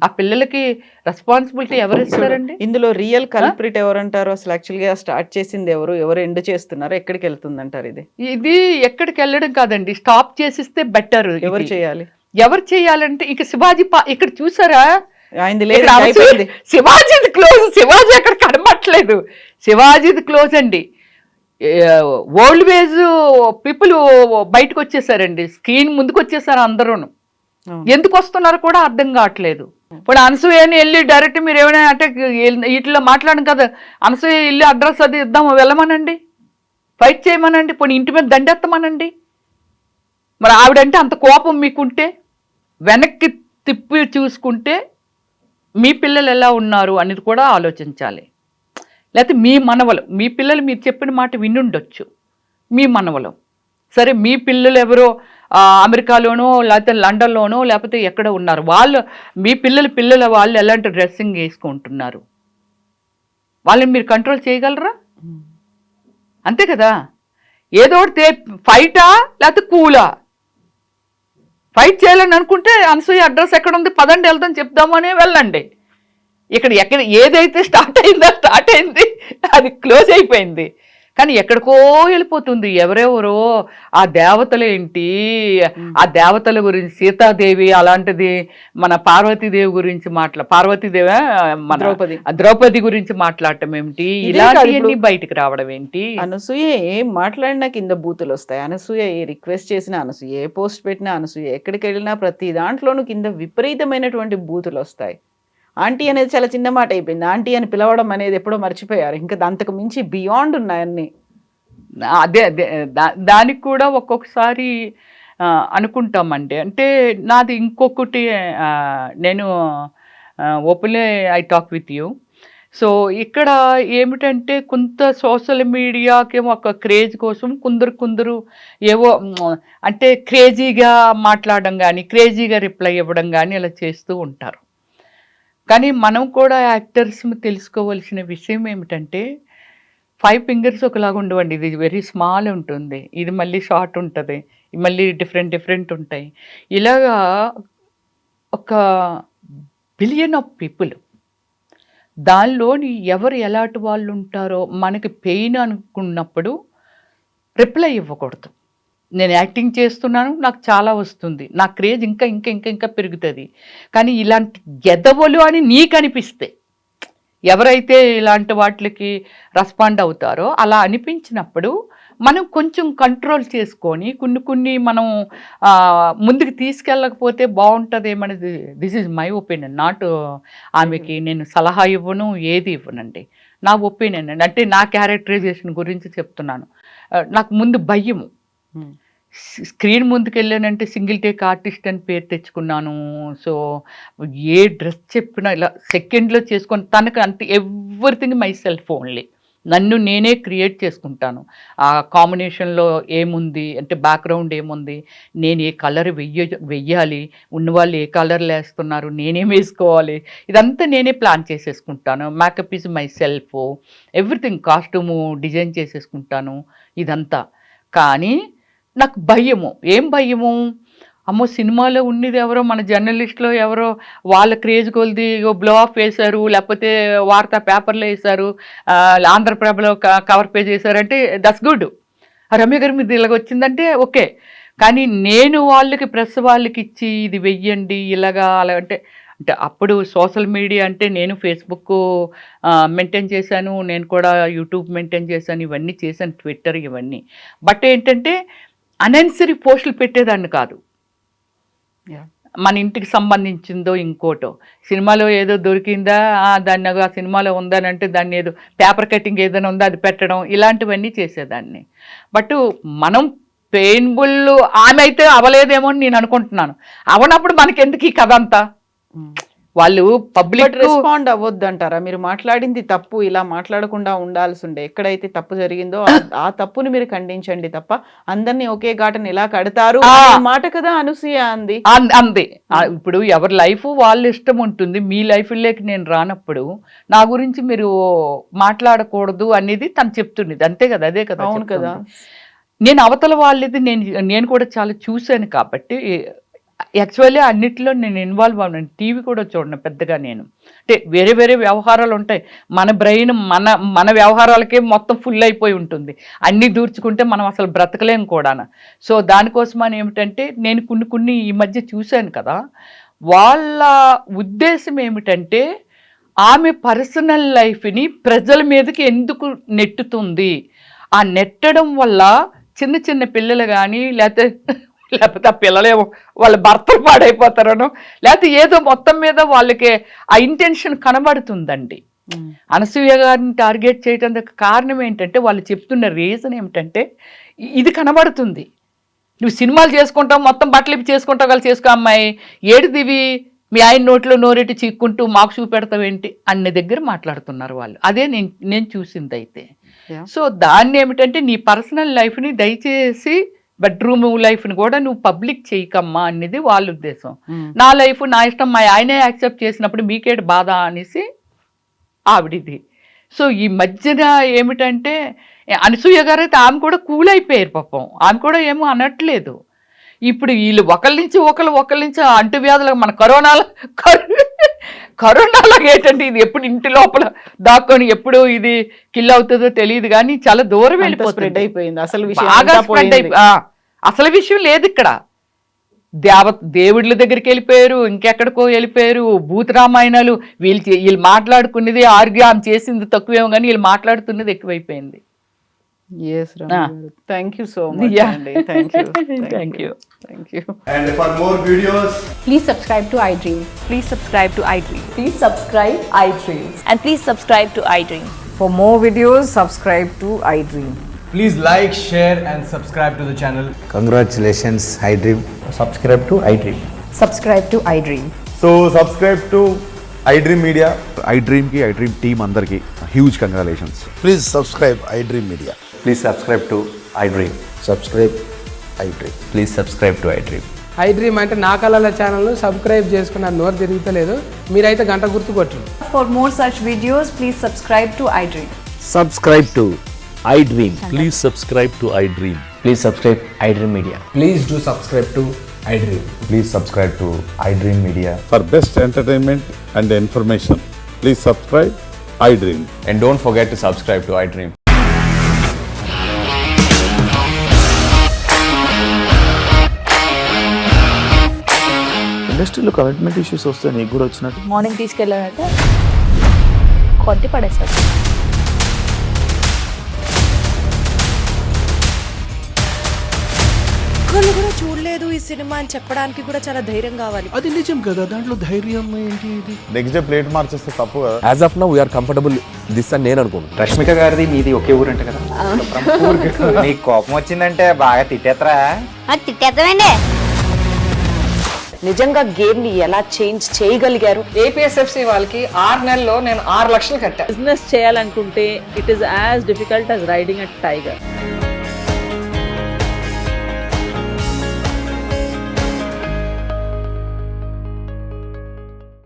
ఆ పిల్లలకి రెస్పాన్సిబిలిటీ ఎవరు ఇస్తారండి? ఇందులో రియల్ కల్ప్రిట్ ఎవరంటారు? అసలు యాక్చువల్గా స్టార్ట్ చేసింది ఎవరు ఎండ్ చేస్తున్నారు, ఎక్కడికి వెళ్తుంది అంటారు? ఇది ఎక్కడికి వెళ్ళడం కాదండి, స్టాప్ చేసిస్తే బెటర్. ఎవరు చేయాలంటే ఇక శివాజీ ఇక్కడ చూసారా, శివాజీది క్లోజ్. శివాజీ అక్కడ కనబట్టలేదు, శివాజీది క్లోజ్ అండి. ఓల్డ్ ఏజ్ పీపుల్ బయటకు వచ్చేసారండి, స్క్రీన్ ముందుకు వచ్చేసారు అందరూను. ఎందుకు వస్తున్నారో కూడా అర్థం కావట్లేదు. ఇప్పుడు అనసూయని వెళ్ళి డైరెక్ట్ మీరు ఏమైనా అంటే వీటిలో మాట్లాడడం కదా, అనసూయ వెళ్ళి అడ్రస్ అది ఇద్దాము వెళ్ళమనండి, ఫైట్ చేయమనండి, పోనీ ఇంటి మీద దండెత్తమనండి. మరి ఆవిడంటే అంత కోపం మీకుంటే వెనక్కి తిప్పి చూసుకుంటే మీ పిల్లలు ఎలా ఉన్నారు అనేది కూడా ఆలోచించాలి. లేకపోతే మీ మనవలు, మీ పిల్లలు మీరు చెప్పిన మాట వినుండొచ్చు, మీ మనవలు సరే, మీ పిల్లలు ఎవరో అమెరికాలోనో లేకపోతే లండన్లోనో లేకపోతే ఎక్కడ ఉన్నారు, వాళ్ళు మీ పిల్లల వాళ్ళు ఎలాంటి డ్రెస్సింగ్ వేసుకుంటున్నారు, వాళ్ళని మీరు కంట్రోల్ చేయగలరా? అంతే కదా. ఏదో ఫైటా లేకపోతే కూలా? ఫైట్ చేయాలని అనుకుంటే అనసూయ అడ్రస్ ఎక్కడ ఉంది, పదండి వెళ్దాం చెప్దామని వెళ్ళండి. ఎక్కడ ఏదైతే స్టార్ట్ అయింది అది క్లోజ్ అయిపోయింది, కానీ ఎక్కడికో వెళ్ళిపోతుంది. ఎవరెవరో ఆ దేవతలేంటి, ఆ దేవతల గురించి సీతాదేవి అలాంటిది, మన పార్వతీదేవి గురించి పార్వతీదేవి మన ద్రౌపది గురించి మాట్లాడటం ఏమిటి, ఇలాంటివన్నీ బయటికి రావడం ఏంటి? అనసూయ ఏం మాట్లాడినా కింద బూతులు వస్తాయి, అనసూయ ఏ రిక్వెస్ట్ చేసినా అనసూయ, ఏ పోస్ట్ పెట్టినా అనసూయ, ఎక్కడికి వెళ్ళినా ప్రతి దాంట్లోనూ కింద విపరీతమైనటువంటి బూతులు వస్తాయి. ఆంటీ అనేది చాలా చిన్న మాట అయిపోయింది, ఆంటీ అని పిలవడం అనేది ఎప్పుడో మర్చిపోయారు. ఇంకా అంతకు మించి బియాండ్ ఉన్నాయన్నీ. అదే దానికి కూడా ఒక్కొక్కసారి అనుకుంటామండి. అంటే నాది ఇంకొకటి, నేను openly I talk with you. So ఇక్కడ ఏమిటంటే కొంత సోషల్ మీడియాకి ఒక క్రేజ్ కోసం కొందరు ఏవో అంటే క్రేజీగా మాట్లాడడం కానీ క్రేజీగా రిప్లై ఇవ్వడం కానీ ఇలా చేస్తూ ఉంటారు. కానీ మనం కూడా యాక్టర్స్ తెలుసుకోవాల్సిన విషయం ఏమిటంటే 5 ఫింగర్స్ ఒకలాగా ఉండవండి, ఇది వెరీ స్మాల్ ఉంటుంది, ఇది మళ్ళీ షార్ట్ ఉంటుంది, మళ్ళీ డిఫరెంట్ ఉంటాయి. ఇలాగా ఒక బిలియన్ ఆఫ్ పీపుల్, దానిలోని ఎవరు ఎలాంటి వాళ్ళు ఉంటారో మనకి పెయిన్ అనుకున్నప్పుడు రిప్లై ఇవ్వకూడదు. నేను యాక్టింగ్ చేస్తున్నాను, నాకు చాలా వస్తుంది, నా క్రేజ్ ఇంకా ఇంకా ఇంకా ఇంకా పెరుగుతుంది. కానీ ఇలాంటి గెదవలు అని నీకు అనిపిస్తే, ఎవరైతే ఇలాంటి వాటికి రెస్పాండ్ అవుతారో అలా అనిపించినప్పుడు మనం కొంచెం కంట్రోల్ చేసుకొని కొన్ని మనం ముందుకు తీసుకెళ్ళకపోతే బాగుంటుంది ఏమనేది. This is my opinion, not ఆమెకి నేను సలహా ఇవ్వను, ఏది ఇవ్వనండి. నా ఒపీనియన్ అండి, అంటే నా క్యారెక్టరైజేషన్ గురించి చెప్తున్నాను. నాకు ముందు భయము, స్క్రీన్ ముందుకు వెళ్ళానంటే సింగిల్ టేక్ ఆర్టిస్ట్ అని పేరు తెచ్చుకున్నాను. సో ఏ డ్రెస్ చెప్పినా ఇలా సెకండ్లో చేసుకొని తనకు అంటే ఎవ్రీథింగ్ మై సెల్ఫ్ ఓన్లీ, నన్ను నేనే క్రియేట్ చేసుకుంటాను. ఆ కాంబినేషన్లో ఏముంది అంటే బ్యాక్గ్రౌండ్ ఏముంది, నేను ఏ కలర్ వెయ్యాలి, ఉన్నవాళ్ళు ఏ కలర్లు వేస్తున్నారు, నేనేం వేసుకోవాలి, ఇదంతా నేనే ప్లాన్ చేసేసుకుంటాను. Makeup is my self, everything costume design చేసేసుకుంటాను ఇదంతా. కానీ నాకు భయము, ఏం భయము, అమ్మో సినిమాలో ఉన్నది ఎవరో మన జర్నలిస్ట్లో ఎవరో వాళ్ళ క్రేజ్ కొలిది బ్లో ఆఫ్ వేశారు, లేకపోతే వార్తా పేపర్లో వేశారు, ఆంధ్రప్రభలో కవర్ పేజ్ వేశారంటే దట్స్ గుడ్. రమ్య గారి మీద ఇలాగ వచ్చిందంటే ఓకే. కానీ నేను వాళ్ళకి ప్రెస్ వాళ్ళకి ఇచ్చి ఇది వెయ్యండి ఇలాగా అలా అంటే అప్పుడు సోషల్ మీడియా అంటే నేను ఫేస్బుక్ మెయింటైన్ చేశాను, నేను కూడా యూట్యూబ్ మెయింటైన్ చేశాను, ఇవన్నీ చేశాను, ట్విట్టర్ ఇవన్నీ. బట్ ఏంటంటే అనెసరీ పోస్టులు పెట్టేదాన్ని కాదు. మన ఇంటికి సంబంధించిందో ఇంకోటో, సినిమాలో ఏదో దొరికిందా దాన్ని ఆ సినిమాలో ఉందని అంటే దాన్ని ఏదో పేపర్ కటింగ్ ఏదైనా ఉందో అది పెట్టడం, ఇలాంటివన్నీ చేసేదాన్ని. బట్ మనం పెయిన్ఫుల్ ఆమె అయితే అవలేదేమో అని నేను అనుకుంటున్నాను. అవనప్పుడు మనకెందుకు ఈ కథ అంతా, వాళ్ళు పబ్లిక్ రెస్పాండ్ అవ్వద్దు అంటారా? మీరు మాట్లాడింది తప్పు, ఇలా మాట్లాడకుండా ఉండాల్సి ఉండే, ఎక్కడైతే తప్పు జరిగిందో ఆ తప్పుని మీరు ఖండించండి తప్ప అందరినీ ఒకే ఘాటను ఎలా కడతారు మాట కదా అనసూయ అంది. ఇప్పుడు ఎవరి లైఫ్ వాళ్ళ ఇష్టం ఉంటుంది, మీ లైఫ్లోకి నేను రానప్పుడు నా గురించి మీరు మాట్లాడకూడదు అనేది తను చెప్తున్నది, అంతే కదా, అదే కదా. అవును కదా. నేను అవతల వాళ్ళది నేను కూడా చాలా చూశాను కాబట్టి యాక్చువల్లీ అన్నిటిలో నేను ఇన్వాల్వ్ అవ్వను. టీవీ కూడా చూడను పెద్దగా నేను, అంటే వేరే వేరే వ్యవహారాలు ఉంటాయి. మన బ్రెయిన్ మన వ్యవహారాలకే మొత్తం ఫుల్ అయిపోయి ఉంటుంది, అన్నీ దూర్చుకుంటే మనం అసలు బ్రతకలేం కూడా. సో దానికోసమని ఏమిటంటే నేను కొన్ని ఈ మధ్య చూశాను కదా, వాళ్ళ ఉద్దేశం ఏమిటంటే ఆమె పర్సనల్ లైఫ్ని ప్రజల మీదకి ఎందుకు నెట్టుతుంది, ఆ నెట్టడం వల్ల చిన్న చిన్న పిల్లలు కానీ లేకపోతే ఆ పిల్లలేమో వాళ్ళ భర్తలు పాడైపోతారనో, లేకపోతే ఏదో మొత్తం మీద వాళ్ళకి ఆ ఇంటెన్షన్ కనబడుతుందండి. అనసూయ గారిని టార్గెట్ చేయడానికి కారణం ఏంటంటే వాళ్ళు చెప్తున్న రీజన్ ఏమిటంటే ఇది కనబడుతుంది. నువ్వు సినిమాలు చేసుకుంటావు, మొత్తం బట్టలు ఇప్పి చేసుకుంటావు, వాళ్ళు చేసుకో అమ్మాయి, ఏడుదివి మీ ఆయన నోట్లో నోరెట్టి చిక్కుంటూ మాకు చూపెడతావేంటి అన్ని దగ్గర మాట్లాడుతున్నారు వాళ్ళు. అదే నేను చూసింది అయితే. సో దాన్ని ఏమిటంటే నీ పర్సనల్ లైఫ్ని దయచేసి బెడ్రూమ్ లైఫ్ని కూడా నువ్వు పబ్లిక్ చేయకమ్మా అనేది వాళ్ళ ఉద్దేశం. నా లైఫ్ నా ఇష్టం, మా ఆయనే యాక్సెప్ట్ చేసినప్పుడు మీకేటి బాధ అనేసి ఆవిడిది. సో ఈ మధ్యన ఏమిటంటే అనసూయ గారు అయితే ఆమె కూడా కూల్ అయిపోయారు పాపం, ఆమె కూడా ఏమో అనట్లేదు. ఇప్పుడు వీళ్ళు ఒకళ్ళ నుంచి అంటువ్యాధులకు మన కరోనాలాగా ఏంటంటే ఇది ఎప్పుడు ఇంటి లోపల దాక్కొని ఎప్పుడు ఇది కిల్ అవుతుందో తెలియదు, కానీ చాలా దూరం వెళ్ళిపోతుంది, అయిపోయింది అసలు అసలు విషయం లేదు ఇక్కడ. దేవుళ్ళ దగ్గరికి వెళ్ళిపోయారు, ఇంకెక్కడికో వెళ్ళిపోయారు, భూత రామాయణాలు, వీళ్ళు మాట్లాడుకునేది ఆమె చేసింది తక్కువేమో కానీ వీళ్ళు మాట్లాడుతున్నది ఎక్కువైపోయింది. Yes, Rama. Thank you so much. Yeah. Andy. Thank you. Thank you. Thank you. And for more videos, Please subscribe to iDream. Please subscribe to iDream. Please subscribe iDream. And please subscribe to iDream. For more videos, subscribe to iDream. please like, share and subscribe to the channel. Congratulations, iDream. Subscribe to iDream. Subscribe to iDream. So subscribe to iDream Media. iDream team అందరికి huge congratulations. Please subscribe iDream Media. Please subscribe to iDream. Subscribe iDream. Please subscribe to iDream. iDream అంటే నా కళల ఛానల్ను subscribe చేసుకున్న నోరు తిరుగుతలేదు, మీరైతే గంట గుర్తు కొట్టండి. For more such videos, please subscribe to iDream. Subscribe to iDream. Please subscribe to iDream. Please subscribe iDream Media. Please do subscribe to iDream. Please subscribe to iDream Media. For best entertainment and information, please subscribe iDream. And don't forget to subscribe to iDream. ఇండస్ట్రీలో commitment issues వస్తే నీకు కూడా వచ్చినట్టు. Morning తీసుకెళ్ళారంటే కొట్టి పడేస్తారు. ఒక్కళ్ళు కూడా చూడలేదు ఈ సినిమా అని చెప్పడానికి కూడా చాలా ధైర్యం కావాలి. అది నిజం కదా, దాంట్లో ధైర్యం ఏంటి? ఇది నెక్స్ట్ డే ప్లేట్ మార్చేస్తే తప్పు కదా. As of now we're comfortable this అని నేను అనుకుంటున్నాను. రష్మిక గారిది మీది ఒకే ఊరు అంట కదా. నీకు కోపం వచ్చిందంటే బాగా తిట్టేత్తరా? తిట్టేద్దామండి. నిజంగా గేమ్ ని ఎలా చేంజ్ చేయగలిగారు? ఏపీఎస్ఎఫ్సి వాళ్ళకి 6 నెలల్లో నేను 6 లక్షలు కట్టా. బిజినెస్ చేయాలనుకుంటే it is as difficult as riding a tiger.